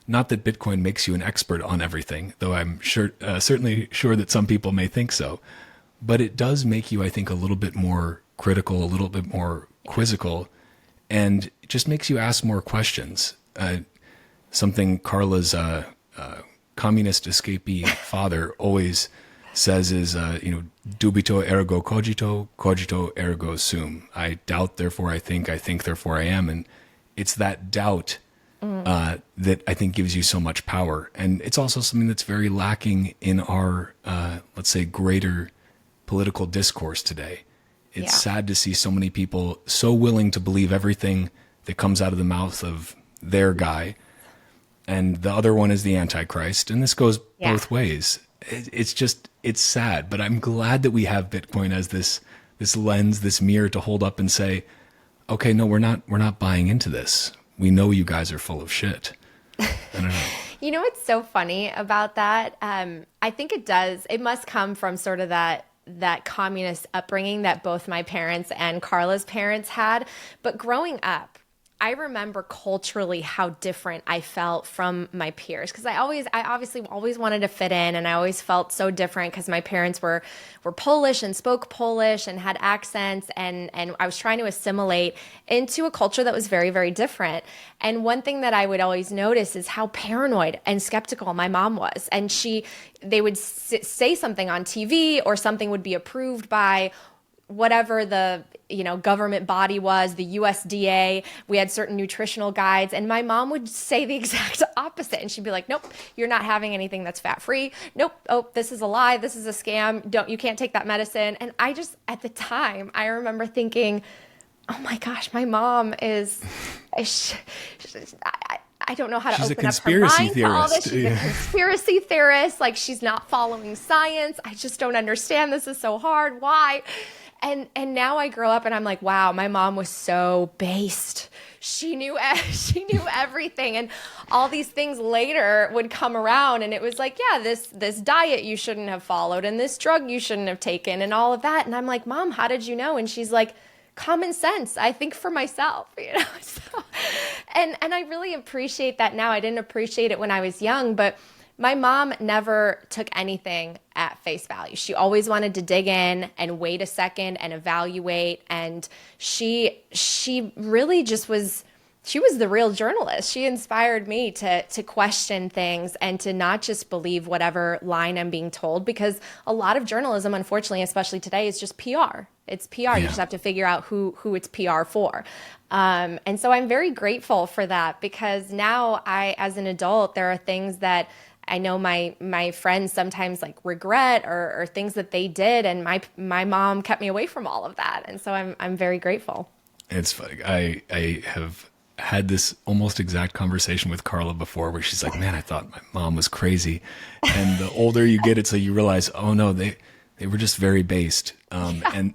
Not that Bitcoin makes you an expert on everything, though I'm certainly sure that some people may think so. But it does make you, I think, a little bit more critical, a little bit more quizzical, and it just makes you ask more questions. Something Carla's communist escapee father always says is, dubito ergo cogito, cogito ergo sum. I doubt, therefore I think therefore I am. And it's that doubt that I think gives you so much power. And it's also something that's very lacking in our, let's say, greater political discourse today. It's sad to see so many people so willing to believe everything that comes out of the mouth of their guy, and the other one is the Antichrist. And this goes both ways. It's sad, but I'm glad that we have Bitcoin as this lens, this mirror to hold up and say, okay, no, we're not buying into this. We know you guys are full of shit. I don't know. You know what's so funny about that? I think it must come from sort of that communist upbringing that both my parents and Carla's parents had. But growing up, I remember culturally how different I felt from my peers, because I obviously always wanted to fit in, and I always felt so different because my parents were Polish and spoke Polish and had accents, and I was trying to assimilate into a culture that was very, very different. And one thing that I would always notice is how paranoid and skeptical my mom was. And they would say something on TV, or something would be approved by whatever the government body was, the USDA. We had certain nutritional guides, and my mom would say the exact opposite. And she'd be like, nope, you're not having anything that's fat free. Nope. Oh, this is a lie. This is a scam. You can't take that medicine. And at the time, I remember thinking, oh my gosh, my mom is, I don't know how to open up her mind to all this. She's a conspiracy theorist. Like, she's not following science. I just don't understand. This is so hard. Why? And now I grow up and I'm like, wow, my mom was so based. She knew everything. And all these things later would come around, and it was like, yeah, this diet you shouldn't have followed, and this drug you shouldn't have taken, and all of that. And I'm like, Mom, how did you know? And she's like, common sense. I think for myself, So, and I really appreciate that now. I didn't appreciate it when I was young, but my mom never took anything at face value. She always wanted to dig in and wait a second and evaluate. And she really she was the real journalist. She inspired me to question things and to not just believe whatever line I'm being told, because a lot of journalism, unfortunately, especially today, is just PR. It's PR. Yeah. You just have to figure out who it's PR for. And so I'm very grateful for that, because now as an adult, there are things that I know my friends sometimes regret or things that they did, and my mom kept me away from all of that, and so I'm very grateful. It's funny. I have had this almost exact conversation with Carla before, where she's like, "Man, I thought my mom was crazy," and the older you get, it's like you realize, oh no, they were just very based, and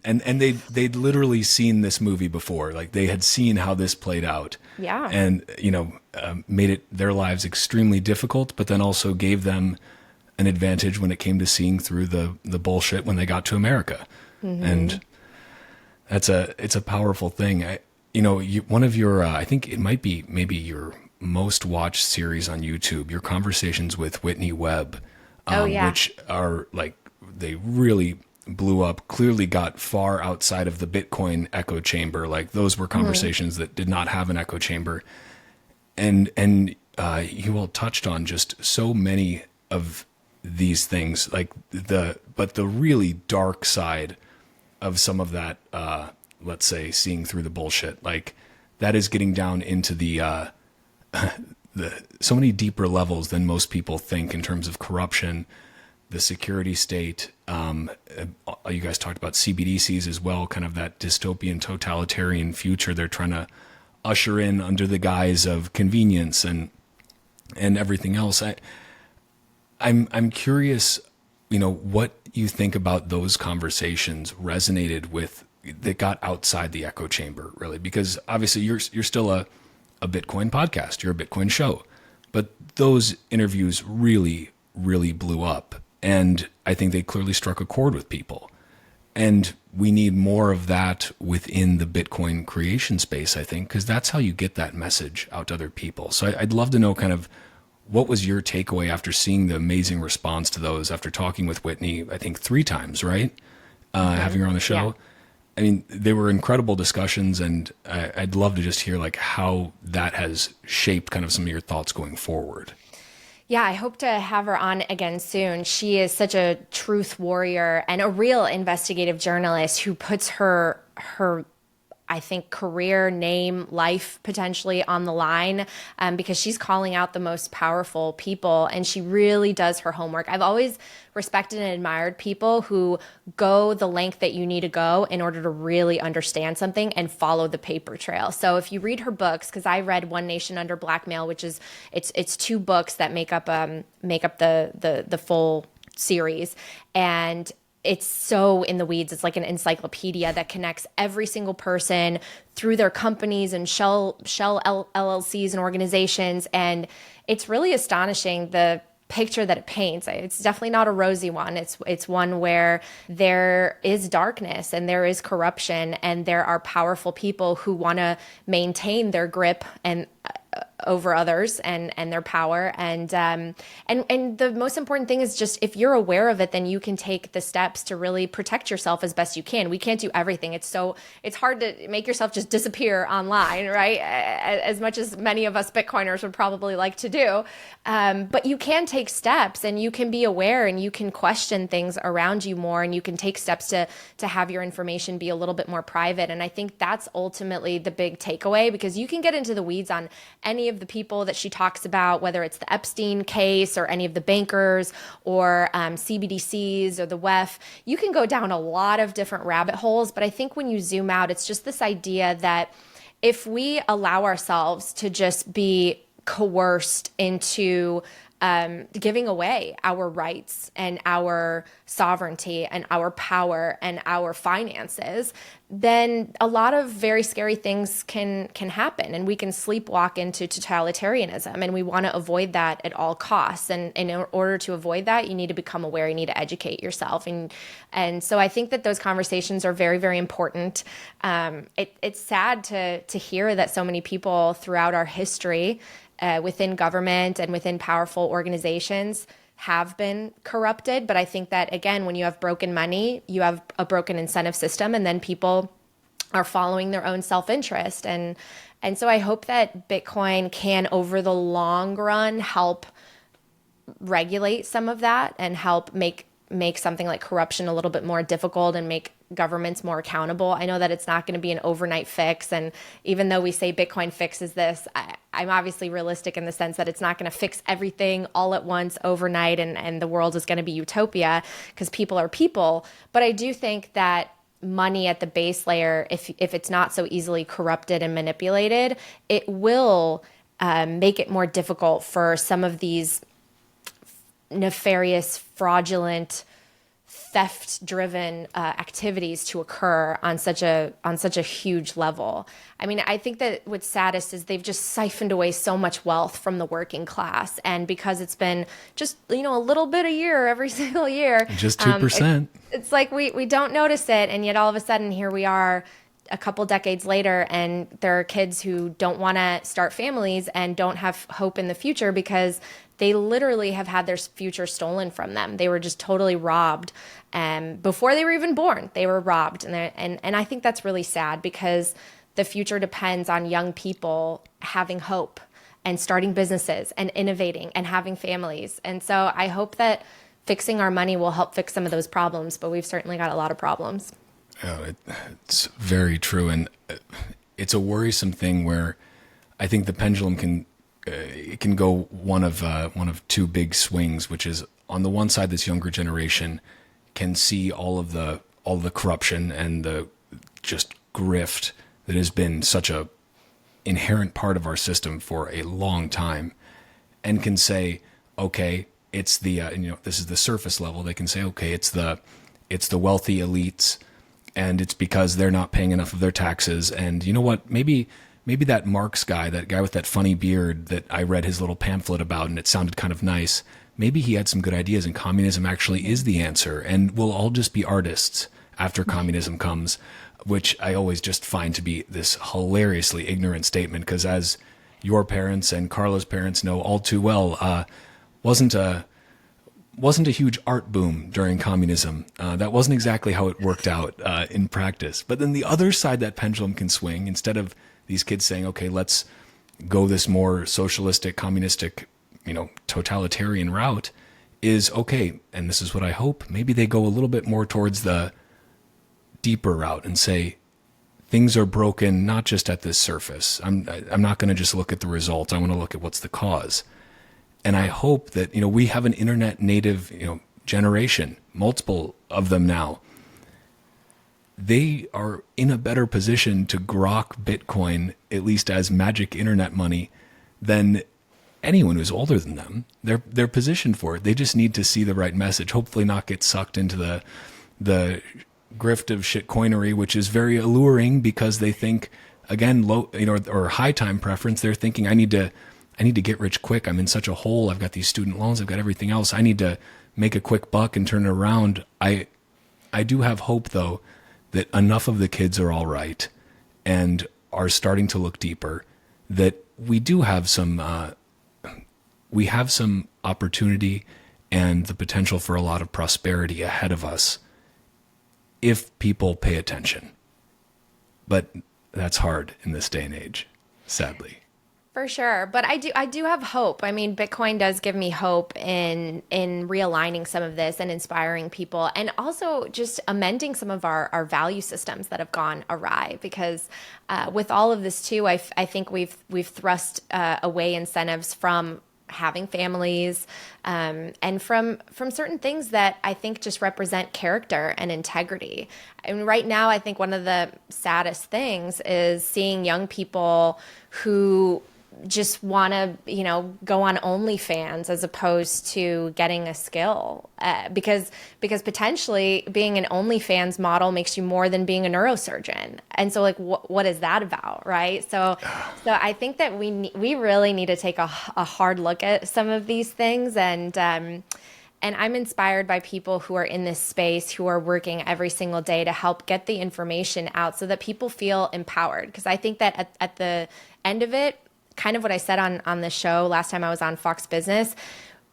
they'd literally seen this movie before, like they had seen how this played out, and made their lives extremely difficult, but then also gave them an advantage when it came to seeing through the bullshit when they got to America. Mm-hmm. And it's a powerful thing. One of your, I think it might be maybe your most watched series on YouTube, your conversations with Whitney Webb, Oh, yeah. which are like, they really blew up, clearly got far outside of the Bitcoin echo chamber. Like those were conversations that did not have an echo chamber. And you all touched on just so many of these things, like but the really dark side of some of that, let's say, seeing through the bullshit, like that is getting down into the so many deeper levels than most people think in terms of corruption, the security state. You guys talked about CBDCs as well, kind of that dystopian totalitarian future they're trying to usher in under the guise of convenience and everything else. I'm curious, what you think about those conversations resonated with, that got outside the echo chamber, really, because obviously you're still a Bitcoin podcast, you're a Bitcoin show, but those interviews really, really blew up. And I think they clearly struck a chord with people. And we need more of that within the Bitcoin creation space, I think, because that's how you get that message out to other people. So I'd love to know kind of what was your takeaway after seeing the amazing response to those, after talking with Whitney, I think 3 times, right? Having her on the show. Yeah. I mean, they were incredible discussions, and I'd love to just hear like how that has shaped kind of some of your thoughts going forward. Yeah, I hope to have her on again soon. She is such a truth warrior and a real investigative journalist who puts her I think, career, name, life potentially on the line, because she's calling out the most powerful people, and she really does her homework. I've always respected and admired people who go the length that you need to go in order to really understand something and follow the paper trail. So if you read her books, because I read One Nation Under Blackmail, which is it's 2 books that make up the full series, and it's so in the weeds. It's like an encyclopedia that connects every single person through their companies and shell LLCs and organizations. And it's really astonishing, the picture that it paints. It's definitely not a rosy one. It's one where there is darkness and there is corruption, and there are powerful people who want to maintain their grip and over others and their power. And the most important thing is just, if you're aware of it, then you can take the steps to really protect yourself as best you can. We can't do everything. It's hard to make yourself just disappear online, right? As much as many of us Bitcoiners would probably like to do. But you can take steps, and you can be aware, and you can question things around you more, and you can take steps to have your information be a little bit more private. And I think that's ultimately the big takeaway, because you can get into the weeds on any of the people that she talks about, whether it's the Epstein case or any of the bankers or CBDCs or the WEF. You can go down a lot of different rabbit holes, but I think when you zoom out, it's just this idea that if we allow ourselves to just be coerced into giving away our rights and our sovereignty and our power and our finances, then a lot of very scary things can happen, and we can sleepwalk into totalitarianism, and we want to avoid that at all costs. And in order to avoid that, you need to become aware, you need to educate yourself. And so I think that those conversations are very, very important. It's sad to hear that so many people throughout our history, within government and within powerful organizations, have been corrupted. But I think that, again, when you have broken money, you have a broken incentive system, and then people are following their own self-interest. And so I hope that Bitcoin can, over the long run, help regulate some of that and help make something like corruption a little bit more difficult and make governments more accountable. I know that it's not going to be an overnight fix. And even though we say Bitcoin fixes this, I'm obviously realistic in the sense that it's not going to fix everything all at once overnight, and the world is going to be utopia, because people are people. But I do think that money at the base layer, if it's not so easily corrupted and manipulated, it will make it more difficult for some of these nefarious, fraudulent, theft-driven activities to occur on such a huge level. I mean, I think that what's saddest is they've just siphoned away so much wealth from the working class, and because it's been just a little bit a year every single year, just 2%. It's like we don't notice it, and yet all of a sudden here we are, a couple decades later, and there are kids who don't want to start families and don't have hope in the future because they literally have had their future stolen from them. They were just totally robbed. Before they were even born, they were robbed. And I think that's really sad because the future depends on young people having hope and starting businesses and innovating and having families. And so I hope that fixing our money will help fix some of those problems, but we've certainly got a lot of problems. Oh, it's very true. And it's a worrisome thing where I think the pendulum can go one of two big swings, which is on the one side, this younger generation can see all the corruption and the just grift that has been such a inherent part of our system for a long time, and can say, okay, it's the this is the surface level. They can say, okay, it's the wealthy elites, and it's because they're not paying enough of their taxes. And you know what? Maybe that Marx guy, that guy with that funny beard that I read his little pamphlet about, and it sounded kind of nice. Maybe he had some good ideas, and communism actually is the answer, and we'll all just be artists after communism comes, which I always just find to be this hilariously ignorant statement, because as your parents and Carla's parents know all too well, wasn't a huge art boom during communism. That wasn't exactly how it worked out in practice. But then the other side that pendulum can swing, instead of these kids saying, okay, let's go this more socialistic, communistic, totalitarian route, is okay. And this is what I hope. Maybe they go a little bit more towards the deeper route and say, things are broken not just at this surface. I'm not going to just look at the results. I want to look at what's the cause. And I hope that, we have an internet native, generation, multiple of them now. They are in a better position to grok Bitcoin, at least as magic internet money, than anyone who's older than them. They're positioned for it. They just need to see the right message, hopefully not get sucked into the grift of shitcoinery, which is very alluring because they think, again, low, or high time preference. They're thinking, I need to get rich quick. I'm in such a hole. I've got these student loans. I've got everything else. I need to make a quick buck and turn it around. I do have hope, though, that enough of the kids are all right and are starting to look deeper, that we do have some opportunity and the potential for a lot of prosperity ahead of us if people pay attention. But that's hard in this day and age, sadly. For sure. But I do have hope. I mean, Bitcoin does give me hope in realigning some of this and inspiring people, and also just amending some of our value systems that have gone awry. Because with all of this too, I think we've thrust away incentives from having families, and from certain things that I think just represent character and integrity. I mean, right now, I think one of the saddest things is seeing young people who just want to, go on OnlyFans as opposed to getting a skill, because potentially being an OnlyFans model makes you more than being a neurosurgeon. And so, like, what is that about, right? So I think that we really need to take a hard look at some of these things, and I'm inspired by people who are in this space, who are working every single day to help get the information out so that people feel empowered. Because I think that at the end of it, kind of what I said on the show last time I was on Fox Business,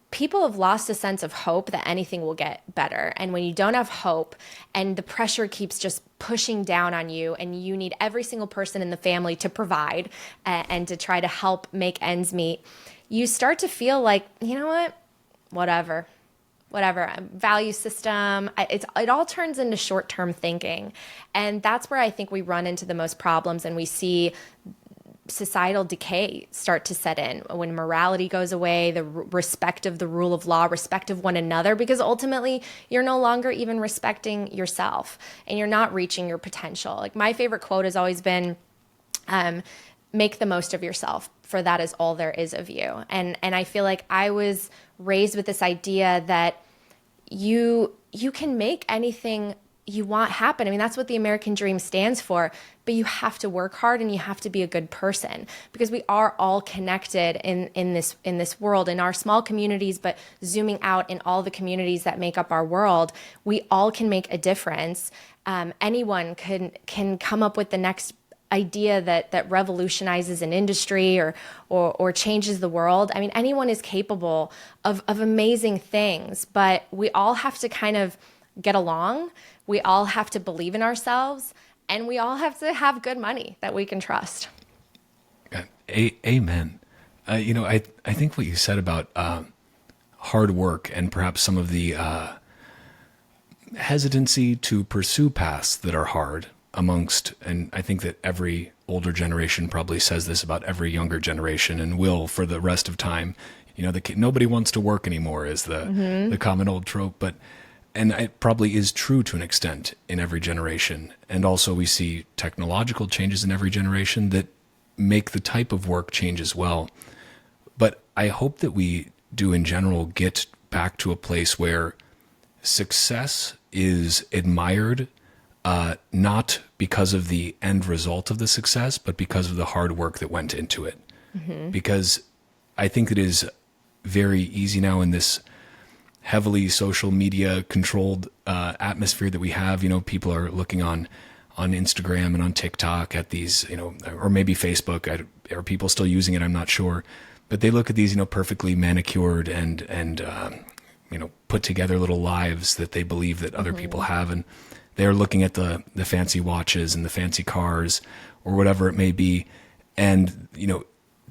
people have lost a sense of hope that anything will get better. And when you don't have hope and the pressure keeps just pushing down on you, and you need every single person in the family to provide and to try to help make ends meet, you start to feel like, you know what, whatever, value system, it all turns into short-term thinking. And that's where I think we run into the most problems, and we see societal decay start to set in when morality goes away, the respect of the rule of law, respect of one another, because ultimately you're no longer even respecting yourself and you're not reaching your potential. Like, my favorite quote has always been, make the most of yourself, for that is all there is of you. And I feel like I was raised with this idea that you can make anything you want happen. I mean, that's what the American dream stands for, but you have to work hard and you have to be a good person, because we are all connected in this world, in our small communities, but zooming out in all the communities that make up our world, we all can make a difference. Anyone can come up with the next idea that revolutionizes an industry or changes the world. I mean, anyone is capable of amazing things, but we all have to kind of get along. We all have to believe in ourselves, and we all have to have good money that we can trust. Amen. I think what you said about hard work and perhaps some of the hesitancy to pursue paths that are hard amongst, and I think that every older generation probably says this about every younger generation and will for the rest of time. Nobody wants to work anymore is the common old trope, and it probably is true to an extent in every generation. And also we see technological changes in every generation that make the type of work change as well. But I hope that we do in general get back to a place where success is admired, not because of the end result of the success, but because of the hard work that went into it. Because I think it is very easy now in this heavily social media controlled atmosphere that we have. People are looking on Instagram and on TikTok at these, or maybe Facebook. Are people still using it? I'm not sure. But they look at these, perfectly manicured and put together little lives that they believe that other people have. And they're looking at the fancy watches and the fancy cars or whatever it may be. And,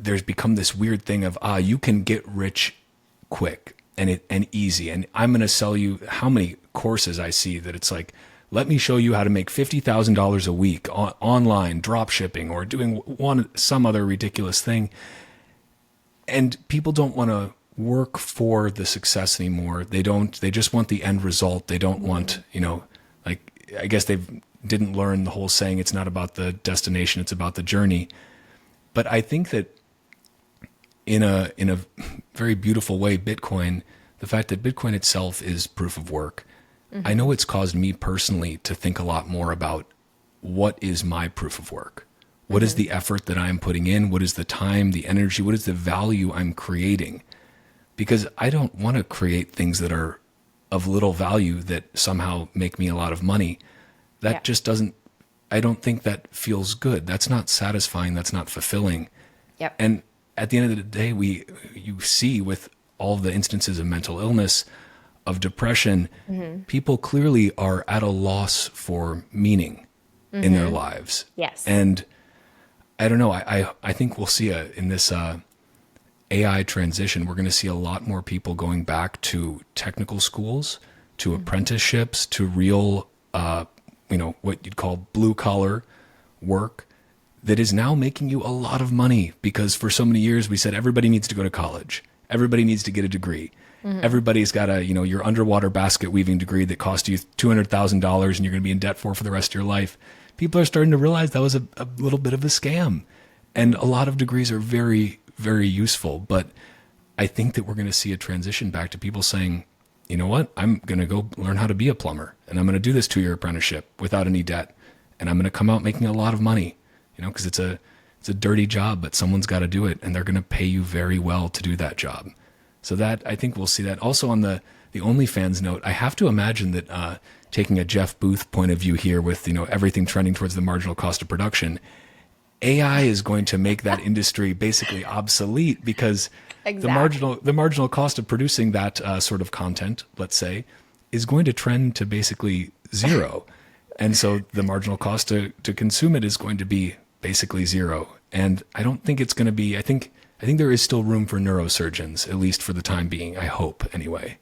there's become this weird thing of, you can get rich quick and easy. And I'm going to sell you how many courses I see that it's like, let me show you how to make $50,000 a week online, drop shipping, or doing some other ridiculous thing. And people don't want to work for the success anymore. They just want the end result. They don't want, I guess they didn't learn the whole saying, it's not about the destination, it's about the journey. But I think that in a very beautiful way, Bitcoin, the fact that Bitcoin itself is proof of work, I know it's caused me personally to think a lot more about what is my proof of work? What is the effort that I'm putting in? What is the time, the energy? What is the value I'm creating? Because I don't want to create things that are of little value that somehow make me a lot of money. That just doesn't, I don't think that feels good. That's not satisfying. That's not fulfilling. Yep. And at the end of the day, you see with all the instances of mental illness, of depression, people clearly are at a loss for meaning in their lives. Yes. And I don't know, I think we'll see in this AI transition, we're going to see a lot more people going back to technical schools, to apprenticeships, to real, what you'd call blue collar work that is now making you a lot of money, because for so many years we said everybody needs to go to college. Everybody needs to get a degree. Everybody's got your underwater basket weaving degree that cost you $200,000 and you're going to be in debt for the rest of your life. People are starting to realize that was a little bit of a scam. And a lot of degrees are very, very useful. But I think that we're going to see a transition back to people saying, you know what, I'm going to go learn how to be a plumber, and I'm going to do this 2-year apprenticeship without any debt. And I'm going to come out making a lot of money, because it's a dirty job, but someone's got to do it, and they're going to pay you very well to do that job. So that, I think we'll see that. Also on the OnlyFans note, I have to imagine that taking a Jeff Booth point of view here with, everything trending towards the marginal cost of production, AI is going to make that industry basically obsolete, because the marginal cost of producing that sort of content, let's say, is going to trend to basically zero. And so the marginal cost to consume it is going to be basically zero. And I don't think it's going to be, I think there is still room for neurosurgeons, at least for the time being, I hope anyway.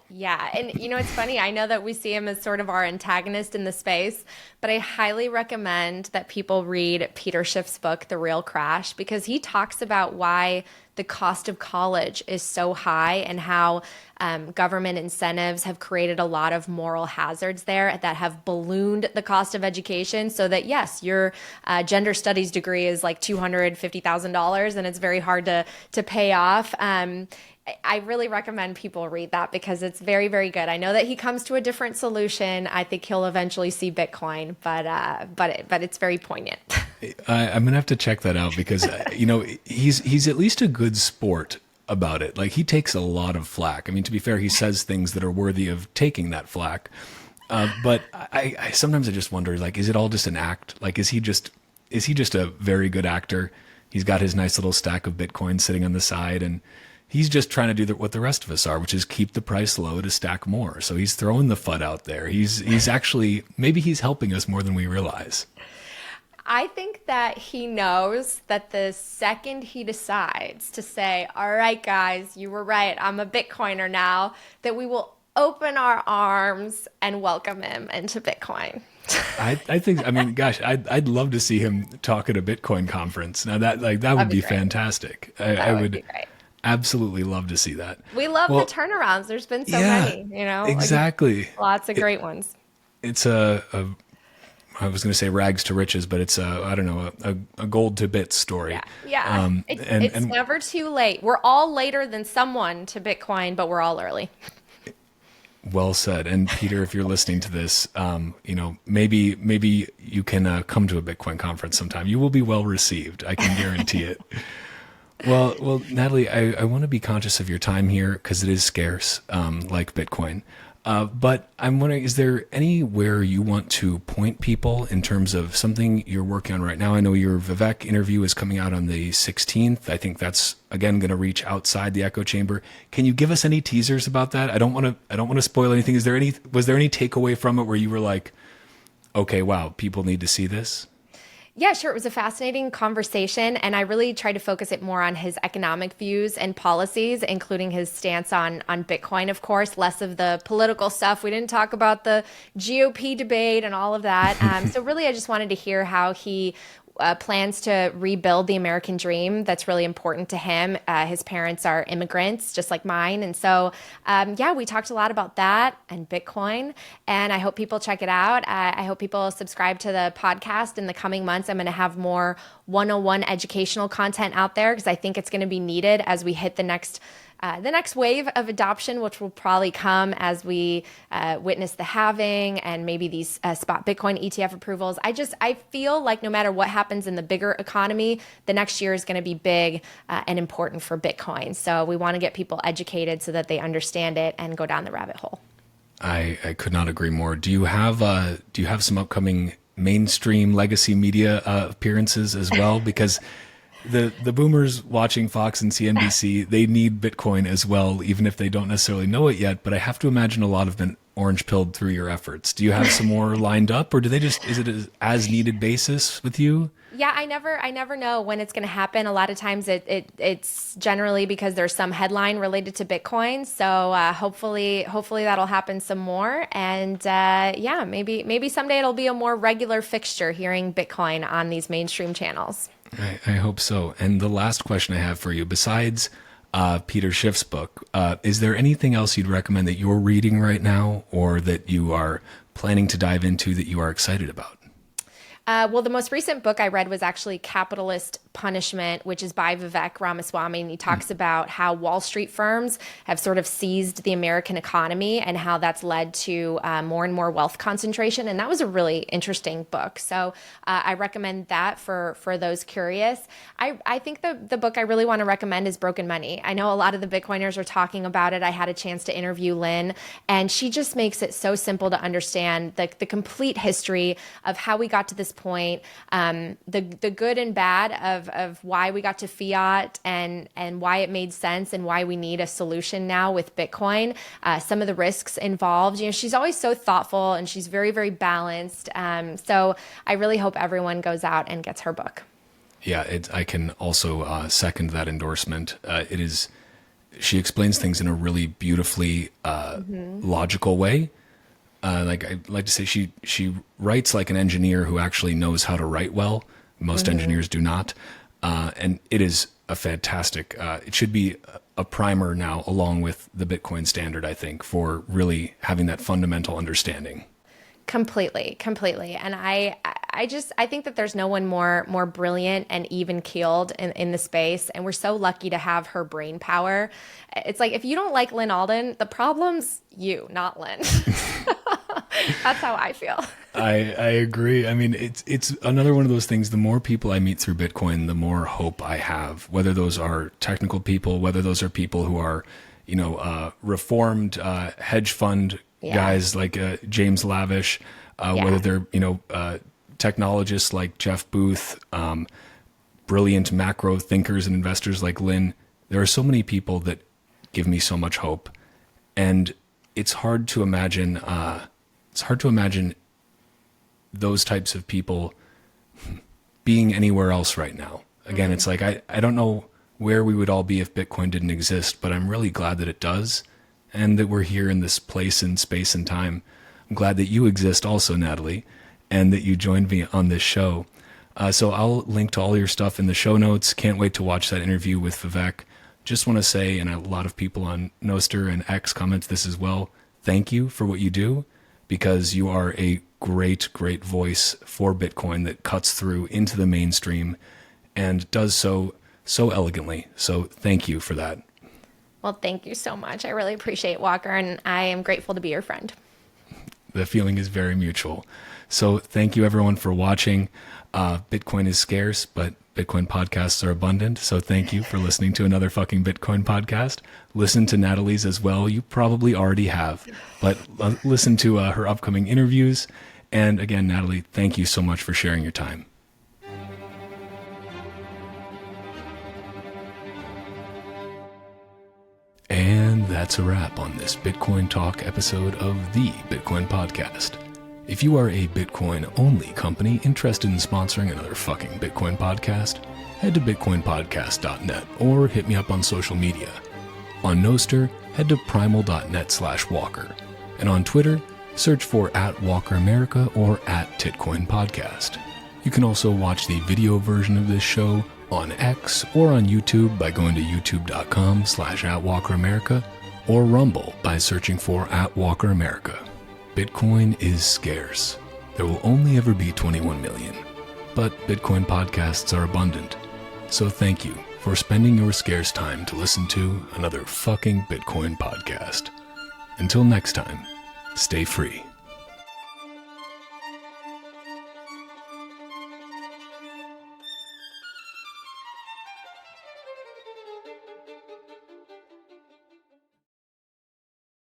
Yeah. And it's funny. I know that we see him as sort of our antagonist in the space, but I highly recommend that people read Peter Schiff's book, The Real Crash, because he talks about why the cost of college is so high and how government incentives have created a lot of moral hazards there that have ballooned the cost of education so that, yes, your gender studies degree is like $250,000 and it's very hard to pay off. I really recommend people read that because it's very, very good. I know that he comes to a different solution. I think he'll eventually see Bitcoin, but it's very poignant. I'm gonna have to check that out because he's at least a good sport about it. Like, he takes a lot of flack. I mean, to be fair, he says things that are worthy of taking that flack. But I sometimes I just wonder, like, is it all just an act? Like, is he just a very good actor? He's got his nice little stack of Bitcoin sitting on the side, and he's just trying to do what the rest of us are, which is keep the price low to stack more. So he's throwing the FUD out there. He's actually, maybe he's helping us more than we realize. I think that he knows that the second he decides to say, all right, guys, you were right, I'm a Bitcoiner now, that we will open our arms and welcome him into Bitcoin. I think, I mean, gosh, I'd love to see him talk at a Bitcoin conference. Now that would be fantastic. I would be great. Absolutely love to see that. We love the turnarounds. There's been so many, exactly. Like, lots of great ones. It's I was going to say rags to riches, but it's a gold to bits story. Yeah. It's never too late. We're all later than someone to Bitcoin, but we're all early. Well said. And Peter, if you're listening to this, maybe you can come to a Bitcoin conference sometime. You will be well received. I can guarantee it. Well, Natalie, I want to be conscious of your time here because it is scarce, like Bitcoin. But I'm wondering, is there anywhere you want to point people in terms of something you're working on right now? I know your Vivek interview is coming out on the 16th. I think that's, again, going to reach outside the echo chamber. Can you give us any teasers about that? I don't want to spoil anything. Was there any takeaway from it where you were like, okay, wow, people need to see this? Yeah, sure. It was a fascinating conversation, and I really tried to focus it more on his economic views and policies, including his stance on Bitcoin, of course, less of the political stuff. We didn't talk about the GOP debate and all of that. So really, I just wanted to hear how he plans to rebuild the American dream. That's really important to him. His parents are immigrants, just like mine. And so, we talked a lot about that and Bitcoin, and I hope people check it out. I hope people subscribe to the podcast in the coming months. I'm going to have more 101 educational content out there because I think it's going to be needed as we hit the next wave of adoption, which will probably come as we witness the halving and maybe these spot Bitcoin ETF approvals. I feel like no matter what happens in the bigger economy, the next year is going to be big and important for Bitcoin. So we want to get people educated so that they understand it and go down the rabbit hole. I could not agree more. Do you have some upcoming mainstream legacy media appearances as well? Because the boomers watching Fox and CNBC, they need Bitcoin as well, even if they don't necessarily know it yet. But I have to imagine a lot have been orange pilled through your efforts. Do you have some more lined up, or is it an as needed basis with you? Yeah, I never know when it's going to happen. A lot of times it's generally because there's some headline related to Bitcoin. So hopefully that'll happen some more. And maybe someday it'll be a more regular fixture hearing Bitcoin on these mainstream channels. I hope so. And the last question I have for you, besides Peter Schiff's book, is there anything else you'd recommend that you're reading right now or that you are planning to dive into that you are excited about? The most recent book I read was actually Capitalist Punishment, which is by Vivek Ramaswamy. And he talks about how Wall Street firms have sort of seized the American economy and how that's led to more and more wealth concentration. And that was a really interesting book. So I recommend that for those curious. I think the book I really want to recommend is Broken Money. I know a lot of the Bitcoiners are talking about it. I had a chance to interview Lynn, and she just makes it so simple to understand the complete history of how we got to this point, the good and bad of why we got to fiat and why it made sense and why we need a solution now with Bitcoin, some of the risks involved. She's always so thoughtful and she's very, very balanced. So I really hope everyone goes out and gets her book. Yeah, I can also second that endorsement. She explains things in a really beautifully logical way. Like I like to say, she writes like an engineer who actually knows how to write well. Most engineers do not. And it is a fantastic, it should be a primer now along with the Bitcoin standard, I think, for really having that fundamental understanding. Completely. And I think that there's no one more brilliant and even keeled in the space. And we're so lucky to have her brain power. It's like, if you don't like Lynn Alden, the problem's you, not Lynn. That's how I feel. I agree. I mean, it's another one of those things. The more people I meet through Bitcoin, the more hope I have, whether those are technical people, whether those are people who are, reformed hedge fund guys like James Lavish, whether they're, technologists like Jeff Booth, brilliant macro thinkers and investors like Lynn. There are so many people that give me so much hope. And it's hard to imagine, those types of people being anywhere else right now. Again, it's like, I don't know where we would all be if Bitcoin didn't exist, but I'm really glad that it does. And that we're here in this place and space and time. I'm glad that you exist also, Natalie, and that you joined me on this show. So I'll link to all your stuff in the show notes. Can't wait to watch that interview with Vivek. Just want to say, and a lot of people on Nostr and X comments this as well, thank you for what you do, because you are a great, great voice for Bitcoin that cuts through into the mainstream and does so elegantly. So thank you for that. Well, thank you so much. I really appreciate Walker, and I am grateful to be your friend. The feeling is very mutual. So thank you everyone for watching. Bitcoin is scarce, but Bitcoin podcasts are abundant. So thank you for listening to another fucking Bitcoin podcast. Listen to Natalie's as well. You probably already have, but listen to her upcoming interviews. And again, Natalie, thank you so much for sharing your time. And that's a wrap on this Bitcoin Talk episode of the Bitcoin Podcast. If you are a Bitcoin-only company interested in sponsoring another fucking Bitcoin podcast, head to bitcoinpodcast.net or hit me up on social media. On Nostr, head to primal.net/Walker. And on Twitter, search for @WalkerAmerica or @TitcoinPodcast. You can also watch the video version of this show on X or on YouTube by going to youtube.com/@WalkerAmerica or Rumble by searching for @WalkerAmerica. Bitcoin is scarce. There will only ever be 21 million, but Bitcoin podcasts are abundant. So thank you for spending your scarce time to listen to another fucking Bitcoin podcast. Until next time, stay free.